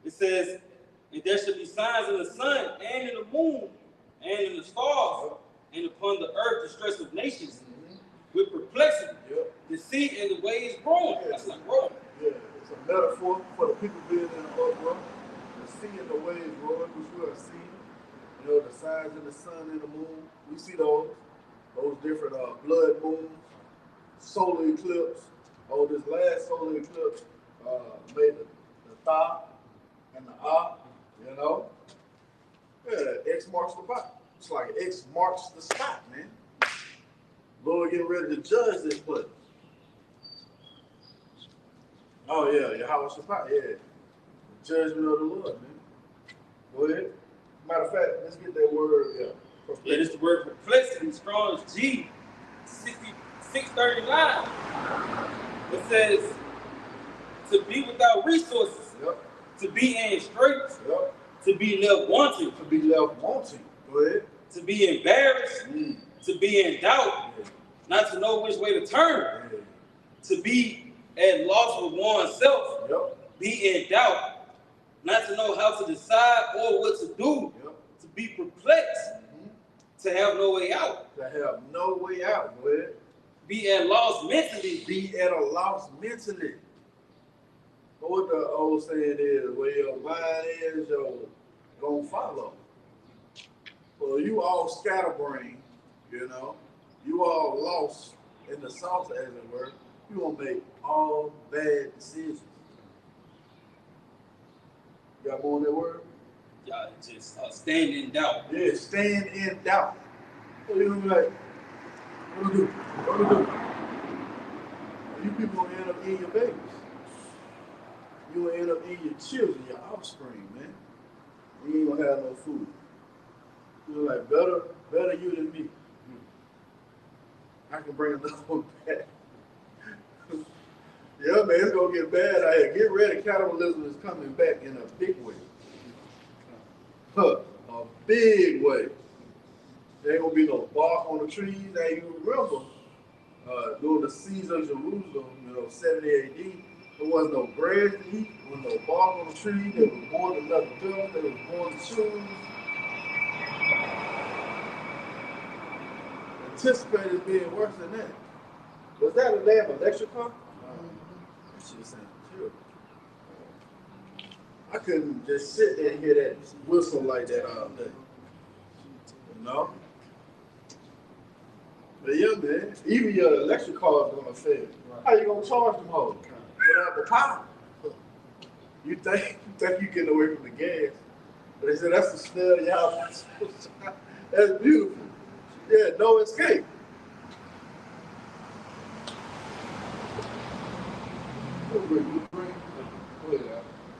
Speaker 2: It says, and there shall be signs in the sun, and in the moon, and in the stars, and upon the earth distress of nations, with perplexity, the sea and the waves growing. That's like growing.
Speaker 4: Yeah, it's a metaphor for the people being in the uproar. The sea and the waves growing, which we are seeing. You know, the signs in the sun and the moon. We see those different blood moons, solar eclipse. Oh, this last solar eclipse made the Tha and the Ah, you know. Yeah, X marks the spot. It's like X marks the spot, man. Lord getting ready to judge this place. Oh yeah, Yahawashi, yeah. Judgment of the Lord, man. Go ahead. Matter of fact, let's get that word,
Speaker 2: Yeah, this is the word perplexity, Strong's G, 639. It says, to be without resources, to be in straits, to be left wanting,
Speaker 4: to be left wanting. Go ahead.
Speaker 2: to be embarrassed, to be in doubt, not to know which way to turn, to be at loss with oneself, be in doubt, not to know how to decide or what to do, to be perplexed, to have no way out.
Speaker 4: To have no way out. Go ahead.
Speaker 2: Be at loss mentally.
Speaker 4: Be at a loss mentally. What the old saying is, where your mind is, you're gonna follow. Well, you all scatterbrained, you know. You all lost in the sauce, as it were. You gonna make all bad decisions. You got more on that word?
Speaker 2: Y'all just stand in doubt.
Speaker 4: Yeah, stand in doubt. So you're gonna be like, what do we do? What do we do? You people gonna end up eating your babies. You gonna end up eating your children, your offspring, man. You ain't gonna have no food. You're like, better you than me. I can bring another one back. Yeah, man, it's gonna get bad out here. Get ready, cannibalism is coming back in a big way. A big way. There ain't gonna be no bark on the trees. Now you remember, during the siege of Jerusalem, 70 AD, there wasn't no bread to eat, there was no bark on the tree, they was born to leather belts, they was born to shoes. Anticipated being worse than that. Was that a damn electric car? That shit sounded terrible. I couldn't just sit there and hear that whistle like that all day. You know? But yeah, man, even your electric car is gonna fail. How you gonna charge them hoes without the power? You think you getting away from the gas? But they said that's the snare, y'all. That's beautiful. Yeah, no escape.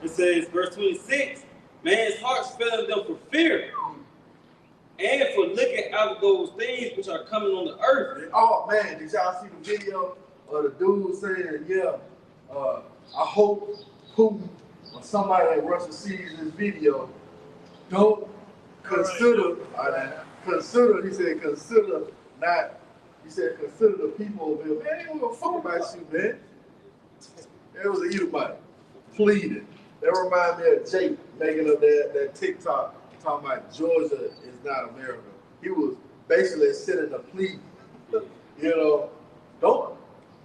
Speaker 2: It says, verse 26, man's heart's failing them for fear and for looking out those things which are coming on the earth.
Speaker 4: Oh man, did y'all see the video of the dude saying, I hope Putin or somebody in Russia sees this video, don't consider, consider the people over here. Man, they don't give a fuck about you, man. It was an Edomite pleading. That reminds me of Jake making up that TikTok talking about Georgia is not America. He was basically sending a plea. Don't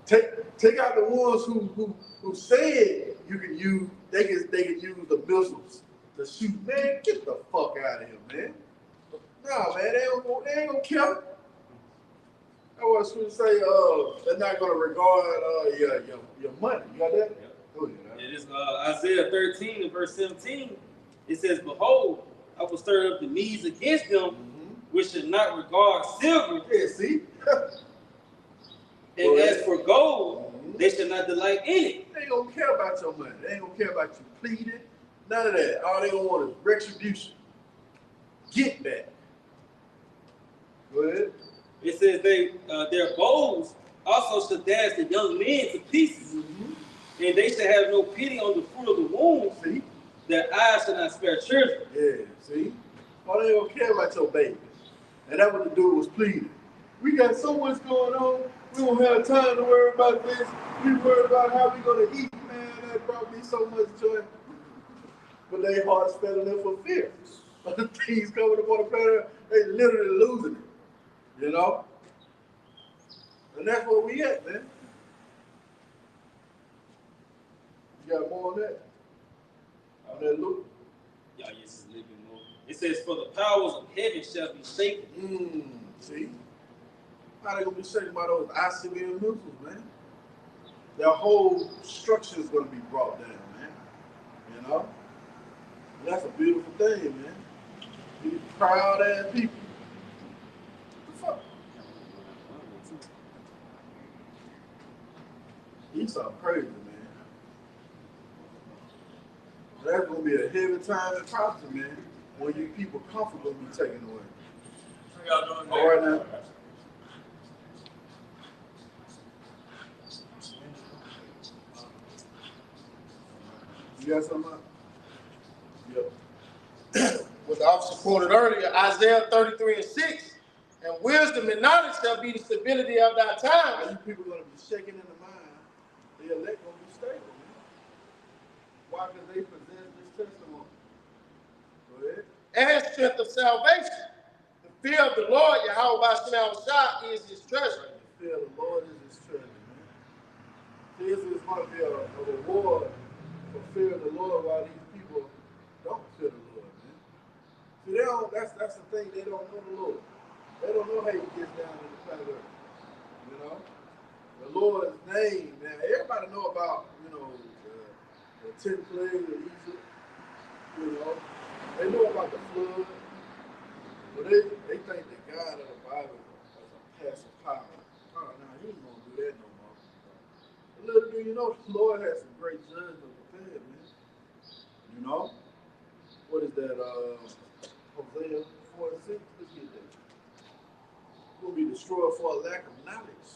Speaker 4: take out the ones who said you can use they can use the missiles to shoot. Man, get the fuck out of here, man. Nah, man, they ain't gonna care. I was going to say, they're not going to regard your money. You got that?
Speaker 2: Yep. Oh, yeah. It is Isaiah 13 and verse 17. It says, behold, I will stir up the knees against them, which should not regard silver.
Speaker 4: Yeah, see?
Speaker 2: And as for gold, they should not delight in it.
Speaker 4: They ain't going to care about your money. They ain't going to care about you pleading. None of that. All they going to want is retribution. Get that. Go ahead.
Speaker 2: It says their bows also shall dash the young men to pieces, and they shall have no pity on the fruit of the womb.
Speaker 4: See?
Speaker 2: Their eyes shall not spare children.
Speaker 4: Yeah, see? Oh, they don't care about your baby. And that's what the dude was pleading. We got so much going on. We don't have time to worry about this. We worry about how we going to eat. Man, that brought me so much joy. But their hearts fell in for fear. The things coming upon the planet, they literally losing it. You know? And that's where we at, man. You got more on that? On that look?
Speaker 2: Y'all, yes, it's a little bit more. It says, for the powers of heaven shall be shaken.
Speaker 4: See? How they gonna be shaken by those ICBM missiles, man? Their whole structure is gonna be brought down, man. You know? And that's a beautiful thing, man. These proud ass people. What the fuck? He's something crazy, man. That's gonna be a heavy time in prophecy, man, when you people comfortable be taken away.
Speaker 2: How y'all doing?
Speaker 4: All right now. You got something up? Yep.
Speaker 1: What the officer quoted earlier, Isaiah 33:6, and wisdom and knowledge shall be the stability of thy time.
Speaker 4: You people gonna be shaking in the mind. The elect gonna be stable, man. Why? Because they possess this testimony. Go ahead.
Speaker 1: And strength of salvation. The fear of the Lord, Yahawashi, is his treasure.
Speaker 4: The fear of the Lord is his treasure, man. This is going to be a reward for fear of the Lord while these people don't fear the Lord, man. See, they don't, that's the thing, they don't know the Lord. They don't know how he gets down in the planet Earth. You know? The Lord's name, man. Everybody know about, you know, the 10 plagues of Egypt. You know? They know about the flood. But they think the God of the Bible is a passive power. Oh, no, he ain't going to do that no more. But little do you know, the Lord has some great judgment prepared, man. You know? What is that? Hosea 4:6? Let's get that. Will be destroyed for a lack of knowledge.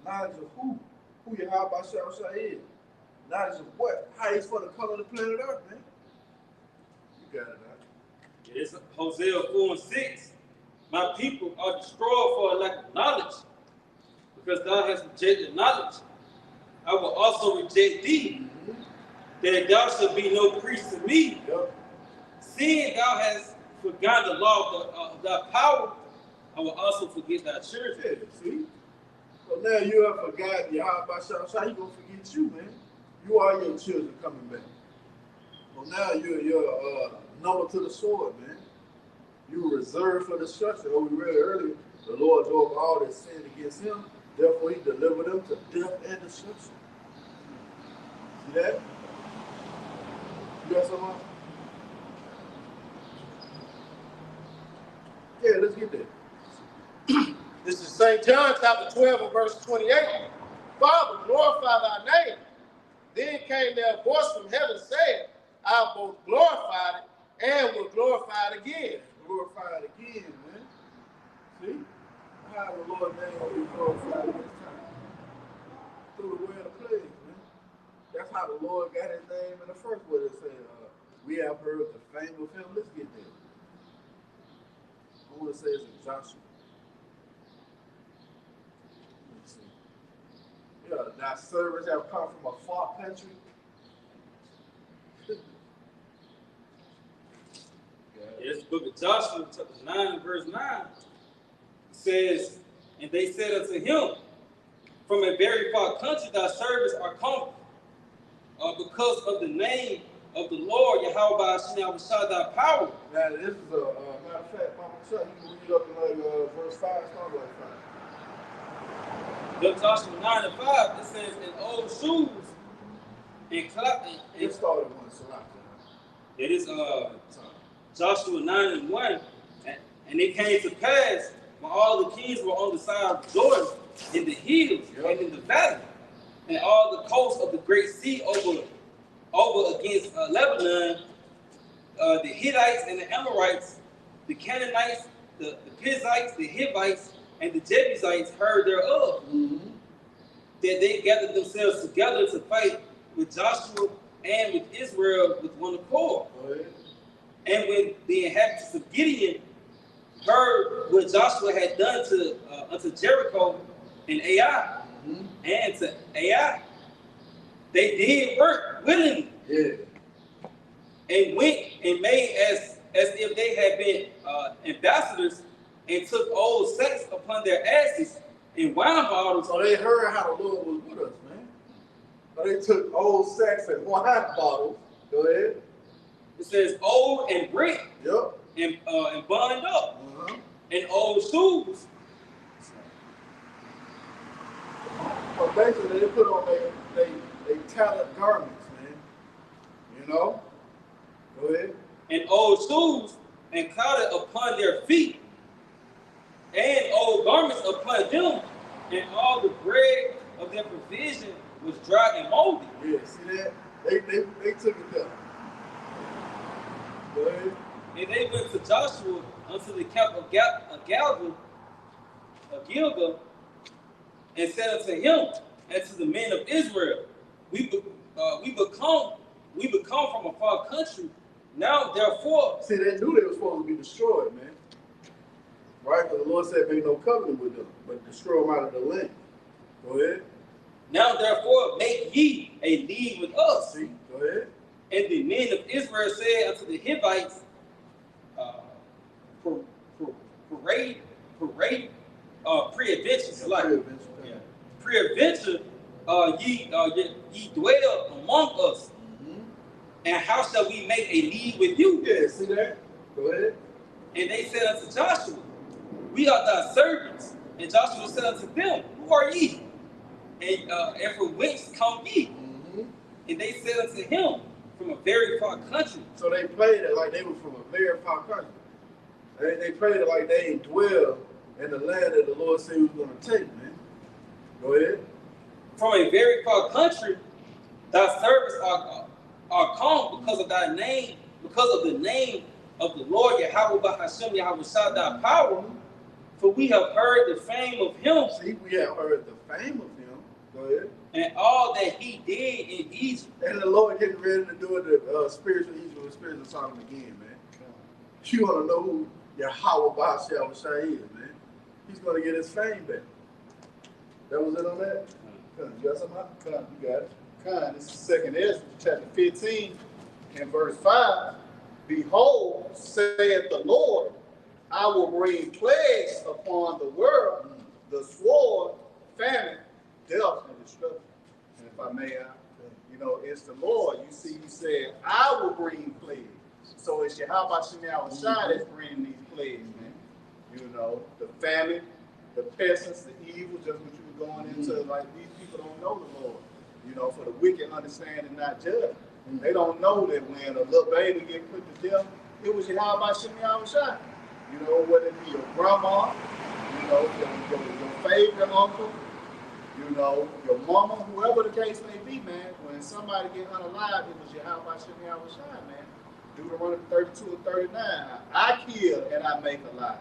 Speaker 4: Knowledge of who? Who Yahawashi is. Knowledge of what? How he's going to color the planet Earth, man. You got it, huh?
Speaker 2: It's Hosea 4:6. My people are destroyed for a lack of knowledge, because thou hast rejected knowledge. I will also reject thee, that thou shalt be no priest to me.
Speaker 4: Yep.
Speaker 2: Seeing thou hast forgotten the law of thy power, I will also forget thy children.
Speaker 4: Yeah, see? So now you have forgotten Yahawashi. How he gonna forget you, man? You are your children coming back. Well, now you're number to the sword, man. You were reserved for destruction. Oh, we read earlier, the Lord drove all that sin against him. Therefore, he delivered them to death and destruction. See that? You got something else? Yeah, let's get there.
Speaker 1: This is St. John chapter 12 and verse 28. Father, glorify thy name. Then came there a voice from heaven saying, I have both glorified it and will glorify it again.
Speaker 4: Glorify it again, man. See? How the Lord's name will be glorified this time? Through the way of the plagues, man. That's how the Lord got his name in the first way. It said, we have heard the fame of him. Let's get there. I want to say it's in Joshua. Let's see. Yeah, thy servants have come from a far country.
Speaker 2: Yes, the book of Joshua, chapter 9 and verse 9, says, and they said unto him, from a very far country thy servants are come, because of the name of the Lord, Yahawashi, thy power.
Speaker 4: Now, this is a matter of fact, Mama Chuck, you can read up in like verse 5, start like 5.
Speaker 2: The Joshua 9 and 5, it says, in old shoes, and clapping.
Speaker 4: It started one, so not
Speaker 2: it is Joshua 9 and 1, and it came to pass when all the kings were on the side of Jordan, in the hills and in the valley, and all the coast of the great sea over against Lebanon, the Hittites and the Amorites, the Canaanites, the Perizzites, the Hivites, and the Jebusites heard thereof, that they gathered themselves together to fight with Joshua and with Israel with one accord. And when the inhabitants of Gideon heard what Joshua had done to unto Jericho and Ai, and to Ai, they did work willingly, and went and made as if they had been ambassadors, and took old sacks upon their asses and wine bottles.
Speaker 4: So they heard how the Lord was with us, man. So they took old sacks and wine bottles. Go ahead.
Speaker 2: It says old and brick, and bundled up, and old shoes.
Speaker 4: So basically, they put on they tattered garments, man. You know? Go ahead.
Speaker 2: And old shoes, and clouded upon their feet, and old garments upon them, and all the bread of their provision was dry and moldy.
Speaker 4: Yeah, see that? They took it there. Go ahead.
Speaker 2: And they went to Joshua unto the camp of Gilgal, and said unto him and to the men of Israel, we become from a far country. Now therefore,
Speaker 4: see, they knew they were supposed to be destroyed, man. Right? Because the Lord said, make no covenant with them, but destroy them out of the land. Go ahead.
Speaker 2: Now therefore, make ye a league with us.
Speaker 4: See? Go ahead.
Speaker 2: And the men of Israel said unto the Hivites, Pre-adventure, ye dwell among us. And how shall we make a league with you?
Speaker 4: Yeah, see that? Go ahead.
Speaker 2: And they said unto Joshua, we are thy servants. And Joshua said unto them, who are ye? And from whence come ye? And they said unto him, from a very far country.
Speaker 4: So they played it like they were from a very far country. They played it like they ain't dwell in the land that the Lord said he was going to take, man. Go ahead.
Speaker 2: From a very far country, thy servants are come because of thy name, because of the name of the Lord Yahawah Hashem Yahawashi thy power. For we have heard the fame of him.
Speaker 4: See, we have heard the fame of him. Go ahead.
Speaker 2: And all that he did in Egypt.
Speaker 4: And the Lord getting ready to do it, the spiritual Egypt and spiritual Sodom again, man. You want to know who Yahawah Yahawashi is, man. He's going to get his fame back. That was it on that? You got something? You got it.
Speaker 3: This is 2nd Ezra, chapter 15, and verse 5. Behold, saith the Lord, I will bring plagues upon the world, the sword, famine, death, and destruction. And if I may, it's the Lord. You see, he said, I will bring plagues. So it's Yahawashi that's bringing these plagues, man. The famine, the pestilence, the evil, just what you were going into. Like, these people don't know the Lord. For the wicked understand and not judge. They don't know that when a little baby get put to death, it was Yahawashi. Whether it be your grandma, your favorite uncle, your mama, whoever the case may be, man. When somebody get unalive, it was Yahawashi, man. Deuteronomy 32 and 39. I kill and I make alive.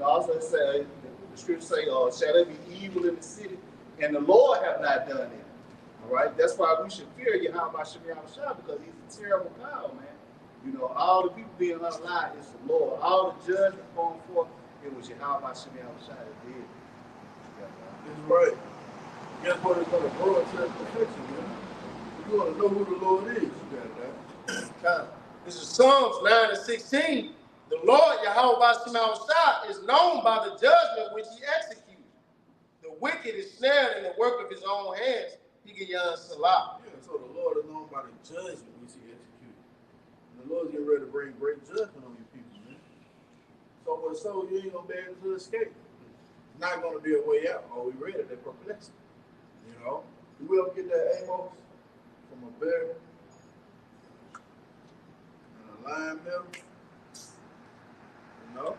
Speaker 3: Also say the scripture say, shall there be evil in the city? And the Lord have not done it. All right, that's why we should fear Yahawashi because he's a terrible power, man. All the people being unalive is the Lord. All the judgment going forth, it was Yahawashi that did.
Speaker 4: That's right. Guess what is going to grow into that perfection, man? If you want to know who the Lord is, you got that.
Speaker 1: This is Psalms 9 and 16. The Lord Yahawashi is known by the judgment which he executes. The wicked is snared in the work of his own hands. Salah.
Speaker 4: Yeah, so the Lord is known by the judgment which he executes. And the Lord's getting ready to bring great judgment on you people, man. So you ain't going to be able to escape. It's not going to be a way out. All we read it, they're perplexed. You will get that Amos from a bear and a lion middle.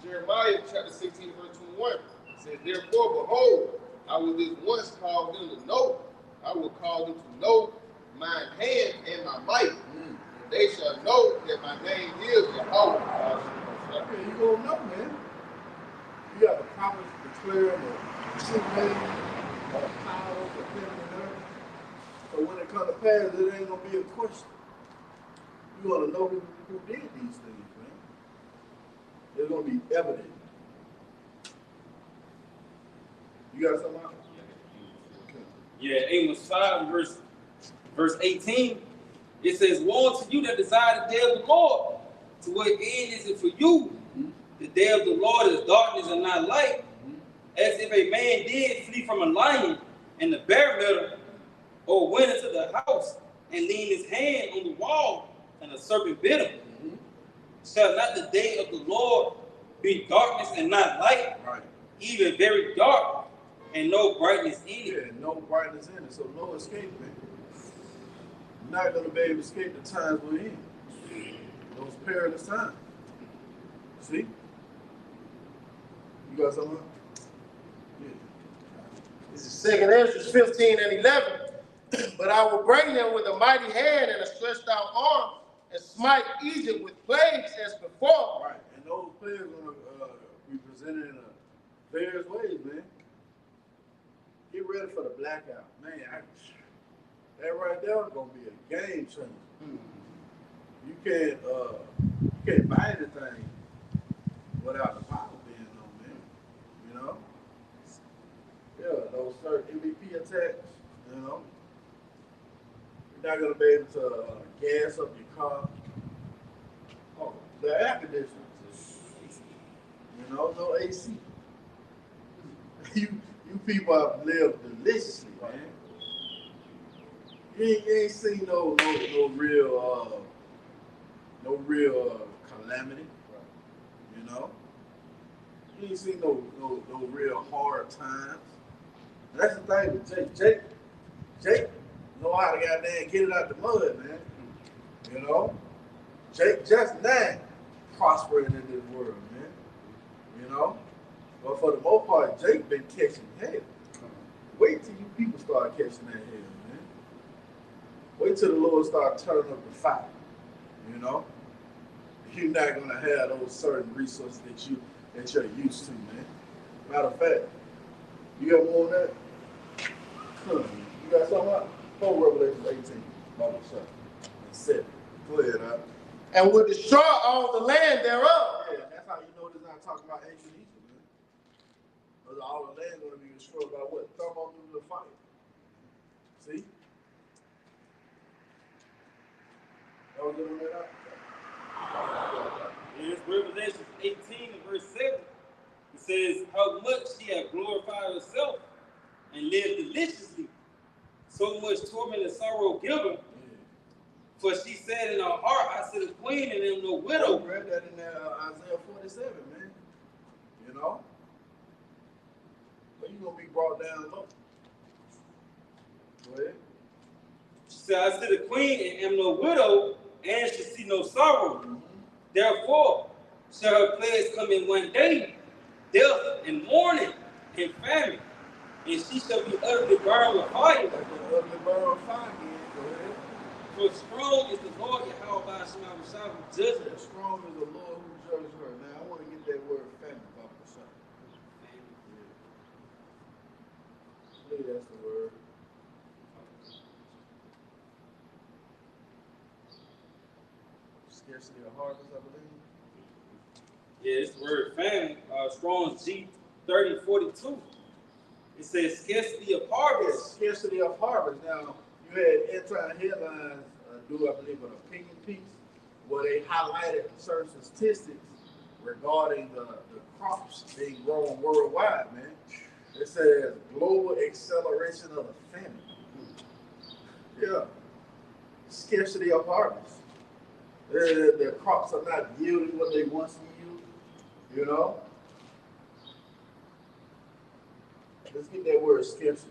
Speaker 5: Jeremiah chapter 16, verse 21 says, therefore, behold, I will this once cause them to know. I will cause them to know mine hand and my might. they shall know that my name is Yahawah.
Speaker 4: Yeah, you gonna know, man. You got the promise to declare the true name of the power of heaven and earth. So when it comes to pass, it ain't gonna be a question. You gonna know who did these things, man. It's gonna be evident. You got something else?
Speaker 2: Yeah, Amos 5, verse 18. It says, "Woe to you that desire the day of the Lord. To what end is it for you? The day of the Lord is darkness and not light. As if a man did flee from a lion and the bear met him, or went into the house and leaned his hand on the wall and a serpent bit him. Shall not the day of the Lord be darkness and not light?
Speaker 4: Right.
Speaker 2: Even very dark and no brightness in it."
Speaker 4: Yeah, no brightness in it, so no escape, man. You're not gonna be able to escape the times we're in. Those perilous times. See? You got something? Yeah.
Speaker 1: This is 2 Ezra 15 and 11. "But I will bring them with a mighty hand and a stretched out arm and smite Egypt with plagues as before."
Speaker 4: Right, and those plagues are gonna be presented in various ways, man. Get ready for the blackout, man. That right there is gonna be a game changer. You can't buy anything without the power being on, man. You know? Yeah, those certain MVP attacks, you know. You're not gonna be able to gas up your car. Oh, the air conditioners. You know, no AC. you people have lived deliciously, man. You ain't seen no real calamity. You know, you ain't seen no real hard times. And that's the thing with Jake know how to goddamn get it out the mud, man. You know, Jake just now prospering in this world, man. You know, but for the most part, Jake been catching hell. Wait till you people start catching that hell, man. Wait till the Lord start turning up the fire. You know, you're not gonna have those certain resources that you're used to, man. Matter of fact, you got more on that? You got something up? Go Revelation 18, Bible 7 and 7. Go ahead, huh?
Speaker 1: "And will destroy all the land thereof."
Speaker 4: Yeah, that's how you know this not talking about ancient Egypt, man. Because all the land going to be destroyed by what? Thermonuclear fire. See? That was good on that out?
Speaker 2: In Revelation 18 and verse 7, it says, "How much she hath glorified herself and lived deliciously, so much torment and sorrow given. For she said in her heart, I sit a queen and am no widow."
Speaker 4: We read that in Isaiah 47, man. You know? But you're going to be brought down low. Go ahead.
Speaker 2: She said, "I sit a queen and am no widow, and shall see no sorrow. Therefore shall her plagues come in one day, death and mourning and famine, and she shall be utterly burned with fire.
Speaker 4: Utterly burned with fire again. Go ahead.
Speaker 2: For strong is the Lord Yahawah Sham who judges her."
Speaker 4: Strong is the Lord who judges her. Now, I want to get that word famine off the side. I believe that's the word. Scarcity of harvest, I believe.
Speaker 2: Yeah, it's the word famine. Strong's G3042. It says scarcity of harvest.
Speaker 4: Scarcity of harvest. Now, you had end-time headlines do, I believe, an opinion piece where they highlighted certain statistics regarding the crops being grown worldwide, man. It says global acceleration of the famine. Yeah. Scarcity of harvest. The crops are not yielding what they once yielded, you know? Let's get that word scarcity.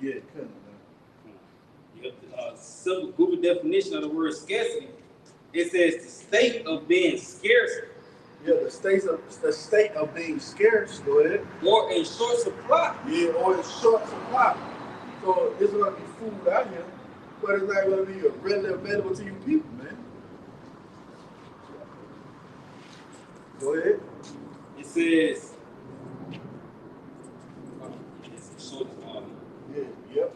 Speaker 4: Yeah, kind of, man.
Speaker 2: Simple Google definition of the word scarcity. It says the state of being scarce
Speaker 4: Yeah, the state of being scarce. Go ahead.
Speaker 2: or in short supply.
Speaker 4: Yeah, or in short supply. So there's gonna be food out here, but it's not gonna be readily available to you people, man. Go ahead.
Speaker 2: It says, it's a short,
Speaker 4: Yeah,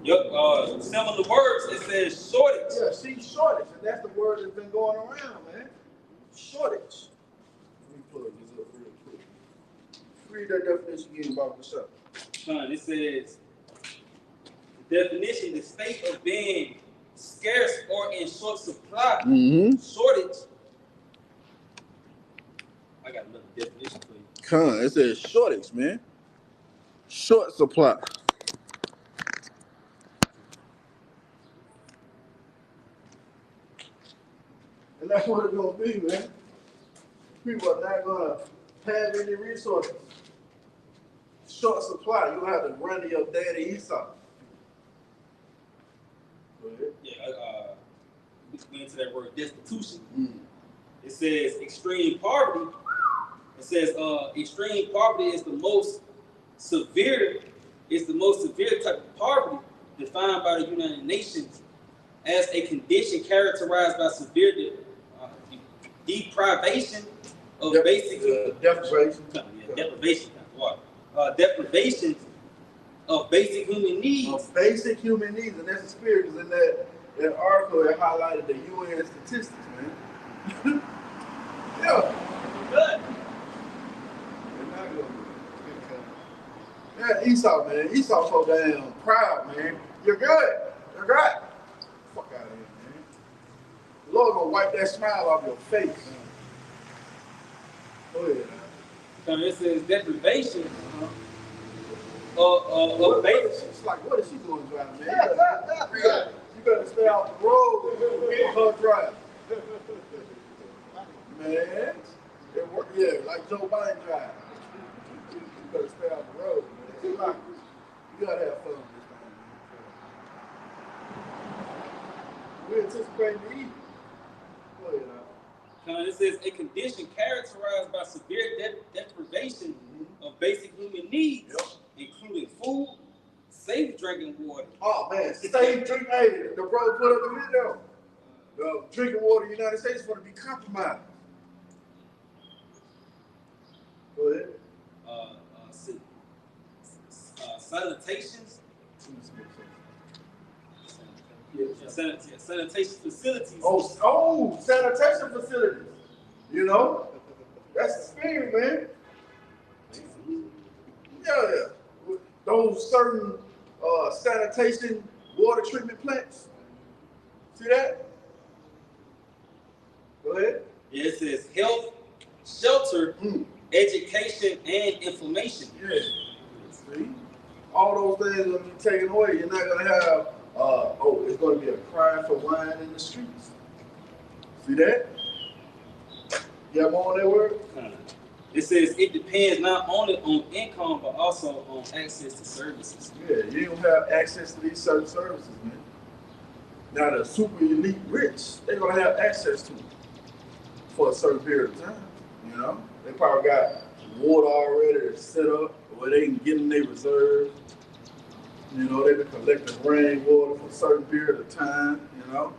Speaker 4: yep.
Speaker 2: similar words, it says shortage.
Speaker 4: Yeah, see, shortage, and that's the word that's been going around, man. Shortage. Let me pull this up real quick. Read that definition again about what's up.
Speaker 2: It says, the definition, the state of being scarce or in short supply. Shortage. I got another definition for you.
Speaker 4: It says shortage, man. Short supply. And that's what it's gonna be, man. People are not gonna have any resources. Short supply. You have to run to your daddy Esau. Go ahead.
Speaker 2: Yeah, we went into that word destitution. It says extreme poverty. It says extreme poverty is the most severe. It's the most severe type of poverty defined by the United Nations as a condition characterized by severe deprivation of basic
Speaker 4: deprivation.
Speaker 2: Deprivation of basic human needs.
Speaker 4: Of basic human needs, and that's the spirit. Because in that article, it highlighted the UN statistics, man. Yeah.
Speaker 2: Good.
Speaker 4: They're not good. Yeah, Esau, man. Esau so damn proud, man. You're good. You're good. Fuck out of here, man. The Lord gonna wipe that smile off your face. Go ahead.
Speaker 2: It says deprivation
Speaker 4: What
Speaker 2: basic.
Speaker 4: it's like, what is she doing driving, man? You better stay off the road for her drive. Man, it work, yeah, like Joe Biden drive. You better stay off the road, man. It's like, you gotta have fun with this thing, man. We anticipating to eat. Go ahead,
Speaker 2: It says a condition characterized by severe deprivation of basic human needs, including food, safe drinking water.
Speaker 4: Oh man, safe drinking. Hey, the brother put up the video. The drinking water in the United States is going to be compromised. Go ahead.
Speaker 2: Sanitations. Sanitation facilities.
Speaker 4: Oh, sanitation facilities. You know, that's the spirit, man. Yeah. Those certain sanitation water treatment plants. See that? Go ahead.
Speaker 2: It says health, shelter, education, and information.
Speaker 4: Yeah. See? All those things will be taken away. You're not going to have, it's going to be a cry for wine in the streets. See that? You have more on that word?
Speaker 2: It says it depends not only on income, but also on access to services.
Speaker 4: Yeah, you don't have access to these certain services, man. Now, the super elite rich, they're going to have access to them for a certain period of time, you know? They probably got water already set up where they can get in their reserves. You know, they've been collecting rainwater for a certain period of time, you know?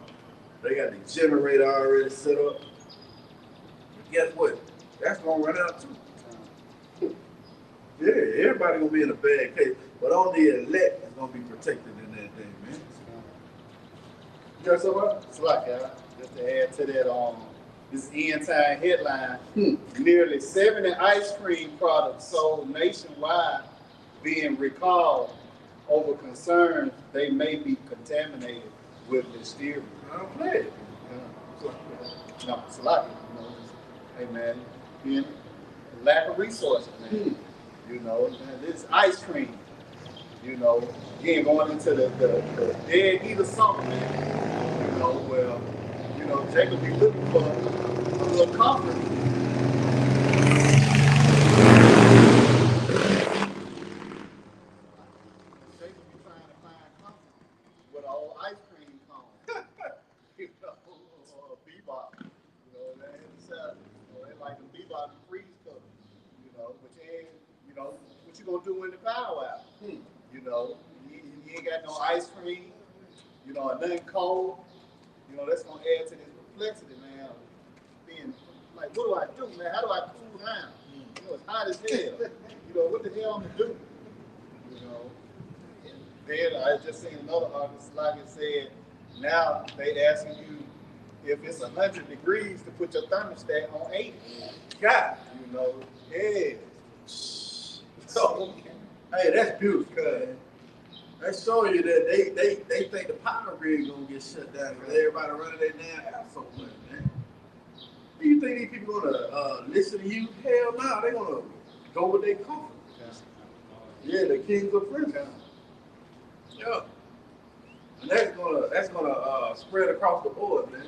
Speaker 4: They got the generator already set up. But guess what? That's going to run out too. Yeah, everybody going to be in a bad case. But only the elect is going to be protected in that thing, man. You got something else?
Speaker 3: It's like, just to add to that, this end time headline, nearly 70 ice cream products sold nationwide being recalled over concerns they may be contaminated with listeria.
Speaker 4: I don't play it.
Speaker 3: No, it's like, you know, hey man, being lack of resources, man. You know, this ice cream, you know, again going into the dead heat of summer, man. You know, well, you know, Jacob be looking for a little comfort. Jacob be trying to find comfort with an old ice cream cone. You know, or a bebop. You know, they like the gonna do when the power out? You know, you ain't got no ice cream, you know, nothing cold. You know, that's gonna add to this perplexity, man. Being like, what do I do, man? How do I cool down? You know, it's hot as hell. You know, what the hell I'm gonna do? You know. And then I just seen another article, like it said, now they asking you if it's 100 degrees to put your thermostat on 80.
Speaker 4: God,
Speaker 3: You know, yeah.
Speaker 4: so hey, that's beautiful, cuz. That's showing you that they think the power grid gonna get shut down because everybody running their damn ass so much, man. Do you think these people gonna listen to you? Hell no, they gonna go with their comfort. Yeah, the kings of prison. Yeah. And that's gonna spread across the board, man.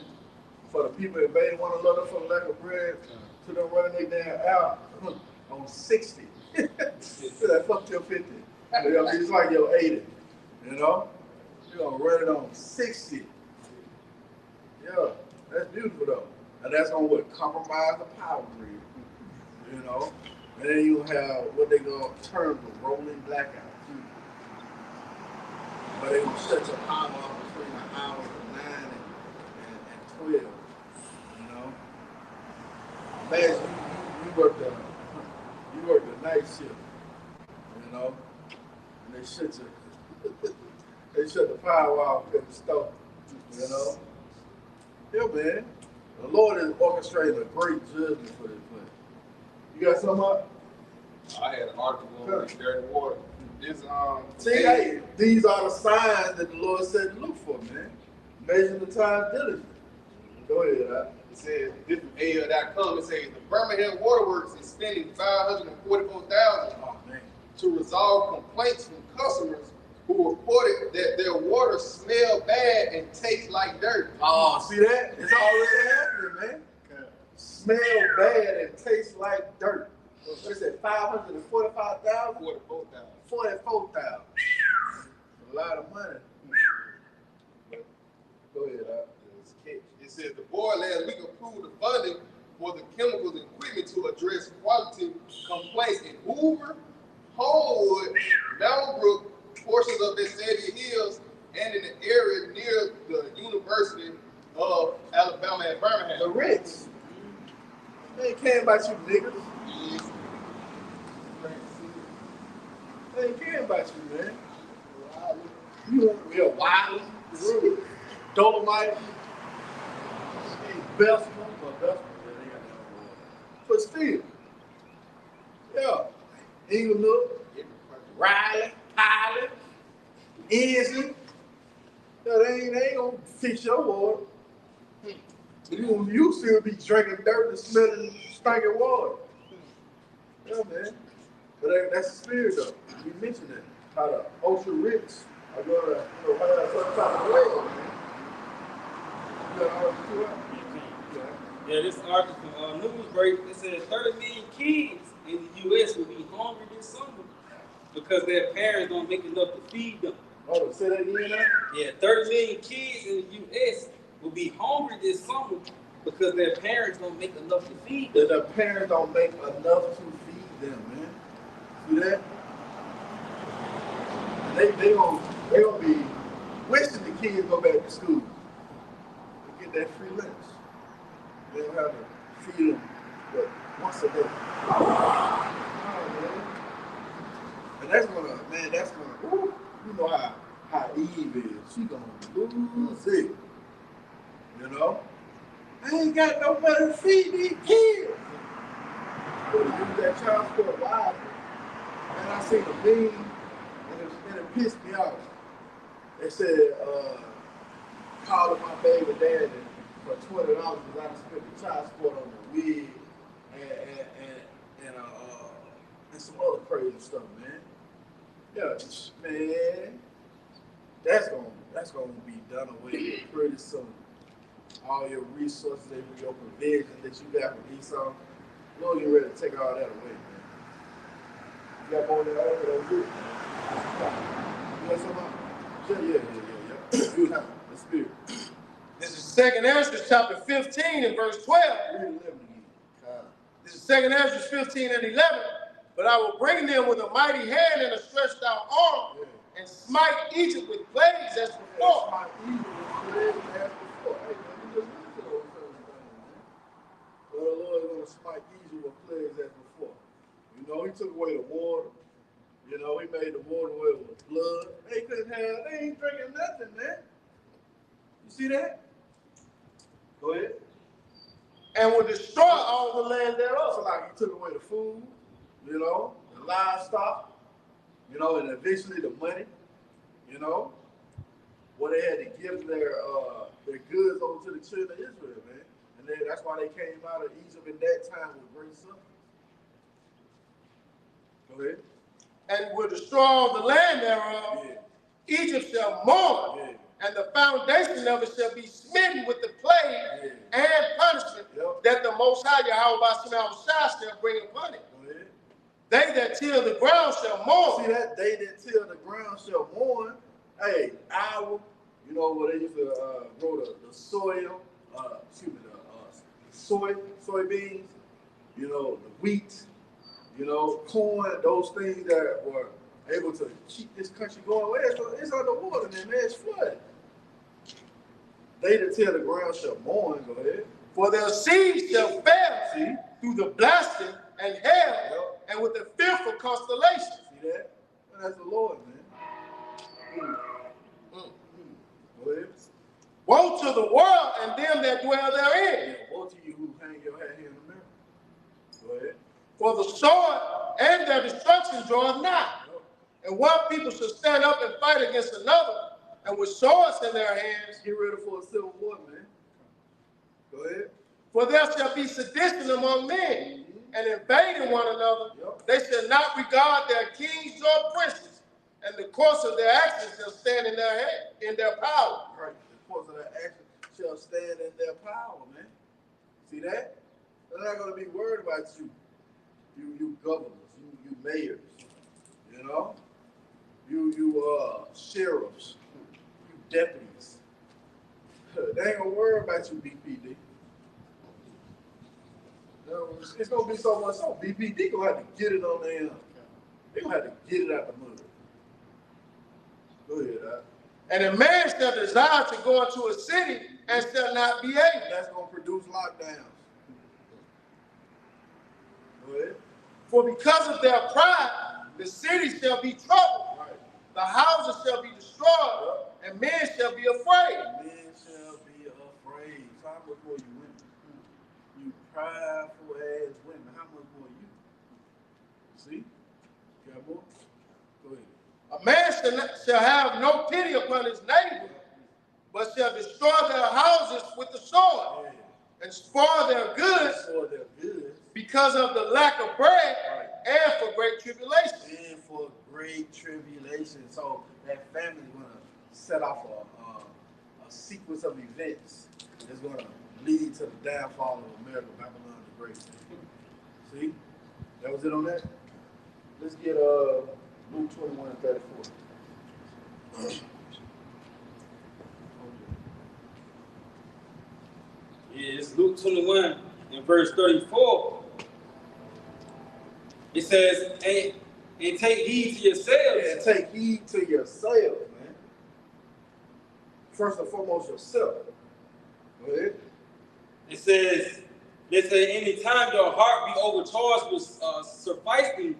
Speaker 4: For the people invading one another for the lack of bread, to them running their damn out on 60. That fuck till 50. You know, it's like your 80. You know? You're gonna run it on 60. Yeah, that's beautiful though. And that's gonna compromise the power grid. You know? And then you have what they gonna term the rolling blackout. But they gonna shut your power off between the hours of 9 and 12. You know? Man, you work the night shift. You know? And they shut the power off at the stove. You know? Yeah, man. The Lord is orchestrating a great judgment for this place. You got something up?
Speaker 5: I had an article on dirty water. This
Speaker 4: See, hey, these are the signs that the Lord said to look for, man. Measure the time diligently. Go ahead,
Speaker 5: It says, this is AL.com, it says, the Birmingham Waterworks is spending $544,000 to resolve complaints from customers who reported that their water smelled bad and tastes like dirt.
Speaker 4: Oh, see that? It's already happening, man. Smell bad and tastes like dirt. What is it, 545,000?
Speaker 5: 44,000.
Speaker 4: 44,000. A lot of money. Go ahead,
Speaker 5: It says the board last week approved the funding for the chemicals and equipment to address quality complaints in Hoover, Homewood, Mountain portions of the Sandy Hills, and in the area near the University of Alabama at Birmingham.
Speaker 4: The rich. They ain't caring about you niggas. They ain't caring about you, man. You're wild, Dolomite, but still, yeah, Englewood, Riley, Pilot, Inslee, yeah, they ain't gonna fix your water. You still be drinking dirt and smelling stinking water. Yeah, man. But that's the spirit, though. We mentioned that. How the ultra rich are going to, have some type of way, man. You got all the
Speaker 2: Yeah, this article from Newsbreak, it says 30 million kids in the U.S. will be hungry this summer because their parents don't make enough to feed them.
Speaker 4: Oh, say that again now?
Speaker 2: Yeah, 30 million kids in the U.S. will be hungry this summer because their parents don't make enough to feed them.
Speaker 4: The parents don't make enough to feed them, man. See that? And they gonna be wishing the kids go back to school to get that free lunch. They don't have to feed them once a day. Oh, man. And that's gonna, ooh, you know how Eve is. She gonna lose it. You know? I ain't got no money to feed these kids. But use that child support wisely. And I seen a meme, and it pissed me off. They said, calling my baby daddy for $20 because I done spent the child support on the wig and some other crazy stuff, man. Yeah, man, that's gonna be done away with pretty soon. All your resources and your provision that you got from Esau, you'll get ready to take all that away, man. You got more than that over there, good. You got something? Yeah. Good time. The spirit.
Speaker 1: This is 2nd Ezra chapter 15 and verse 12.
Speaker 4: Read 11 again.
Speaker 1: This is 2nd Ezra 15 and 11. But I will bring them with a mighty hand and a stretched out arm, and smite Egypt with plagues as before.
Speaker 4: Smite Egypt with plagues as before. Hey, man, you just listen to those things, man. Well, the Lord is going to smite Egypt with plagues as before. You know, he took away the water. You know, he made the water with blood. They ain't drinking nothing, man. You see that? Go ahead.
Speaker 1: And will destroy all the land thereof.
Speaker 4: So like he took away the food, you know, the livestock, you know, and eventually the money, you know, what they had to give their goods over to the children of Israel, man. And then that's why they came out of Egypt in that time with great suffering. Go ahead.
Speaker 1: And will destroy all the land thereof. Yeah. Egypt shall mourn. Yeah. And the foundation of it shall be smitten with the plague and punishment that the Most High Yahawah shall bring upon it. They that till the ground shall mourn.
Speaker 4: See that? They that till the ground shall mourn. Hey, Iowa, you know where they used to grow the soil, soybeans, you know, the wheat, you know, corn, those things that were able to keep this country going. Well, it's underwater, man. It's flooded. They that till the ground shall mourn. Go ahead.
Speaker 1: For their seed shall fail through the blasting and hail and with the fearful constellation.
Speaker 4: See that? Well, that's the Lord, man. Go ahead.
Speaker 1: Woe to the world and them that dwell therein.
Speaker 4: Woe to you who hang your head here in America. Go ahead.
Speaker 1: For the sword and their destruction draweth nigh. And one people shall stand up and fight against another, and with swords in their hands.
Speaker 4: Get ready for a civil war, man. Go ahead.
Speaker 1: For there shall be sedition among men, and invading one another. They shall not regard their kings or princes, and the course of their actions shall stand in their power.
Speaker 4: Right. The course of their actions shall stand in their power, man. See that? They're not going to be worried about you. You governors, you mayors, you know? You sheriffs, you deputies. They ain't gonna worry about you, BPD. No, it's gonna be so much so. BPD gonna have to get it on their own. They gonna have to get it out the mud. Go ahead,
Speaker 1: And a man shall desire to go into a city and shall not be able.
Speaker 4: That's gonna produce lockdowns. Go ahead.
Speaker 1: For because of their pride, the city shall be troubled. The houses shall be destroyed, and men shall be afraid.
Speaker 4: Men shall be afraid. So how much more you women? You prideful ass women. How much more you? See? You got more? Go ahead.
Speaker 1: A man shall have no pity upon his neighbor, but shall destroy their houses with the sword, and spoil their goods, because of the lack of bread, and for great tribulation.
Speaker 4: And for great tribulation. So that family is going to set off a sequence of events that's going to lead to the downfall of America, Babylon the Great. See? That was it on that? Let's get Luke 21 and 34.
Speaker 2: Yeah, it's Luke 21 and verse 34. It says, and take heed to yourselves.
Speaker 4: And take heed to yourselves, man. First and foremost, yourself. Go ahead.
Speaker 2: It says, any time your heart be overcharged with surfeiting,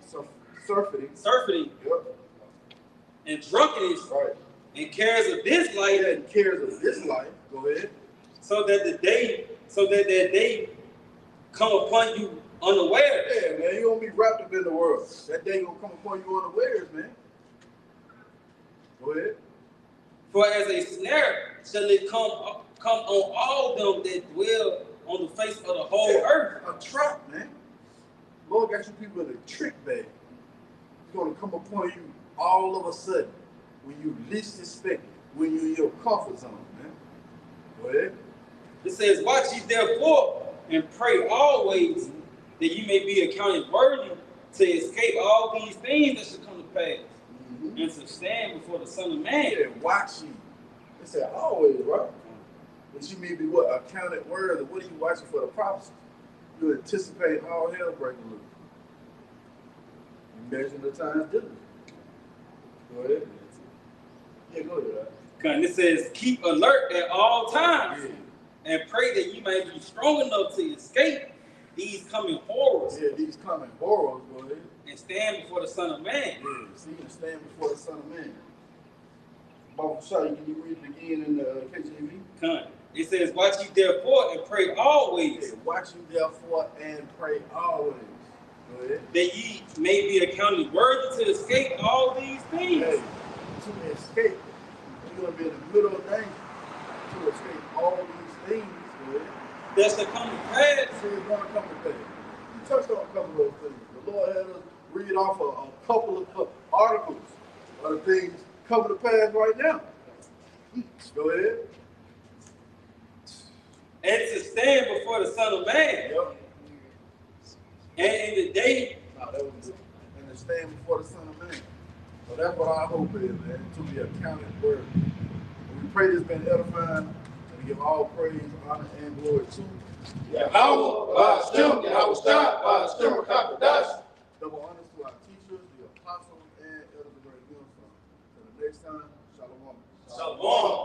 Speaker 2: and drunkenness, and cares of this life,
Speaker 4: Go ahead.
Speaker 2: So that that day come upon you unaware.
Speaker 4: Yeah, man, you're gonna be wrapped up in the world. That day gonna come upon you unawares, man. Go ahead.
Speaker 2: For as a snare shall it come on all them that dwell on the face of the whole earth.
Speaker 4: A trap, man. Lord got you people in a trick bag. It's gonna come upon you all of a sudden when you least expect it, when you're in your comfort zone, man. Go ahead.
Speaker 2: It says, watch ye therefore and pray always, that you may be accounted worthy to escape all these things that should come to pass, and to stand before the Son of Man.
Speaker 4: Yeah, watch ye. It said always, right? That you may be what? Accounted worthy. What are you watching for? The prophecy. You anticipate all hell breaking loose. Measure the times diligently. Go ahead. Yeah, go ahead.
Speaker 2: And it says, keep alert at all times,
Speaker 4: Yeah.
Speaker 2: and pray that you may be strong enough to escape these coming horrors.
Speaker 4: Yeah, these coming horrors, go ahead.
Speaker 2: And stand before the Son of Man.
Speaker 4: Yeah, see, and stand before the Son of Man. Bible can you read it again in the KJV?
Speaker 2: It says, watch ye therefore and pray always.
Speaker 4: Yeah, watch you therefore and pray always. Go ahead.
Speaker 2: That ye may be accounted worthy to escape all these things.
Speaker 4: Hey, to escape. You're going to be in the middle of danger. To escape all these things. Go ahead.
Speaker 2: That shall come to pass.
Speaker 4: So it's going to come to pass. You touched on a couple of those things. The Lord had us read off a couple of articles of the things coming to pass right now. Go ahead.
Speaker 2: And to stand before the Son of Man.
Speaker 4: Yep.
Speaker 2: And in the day.
Speaker 4: No, that was good. And to stand before the Son of Man. So that's what our hope is, man, to be accounted word. And we pray this been edifying, and give all praise, honor, and glory to
Speaker 1: Yahawah, by Sham, Yahawashi, by Sham, Qadash.
Speaker 4: double honors to our teachers, the apostles, and elders of the great millstone. Until the next time, shalom.
Speaker 1: Shalom.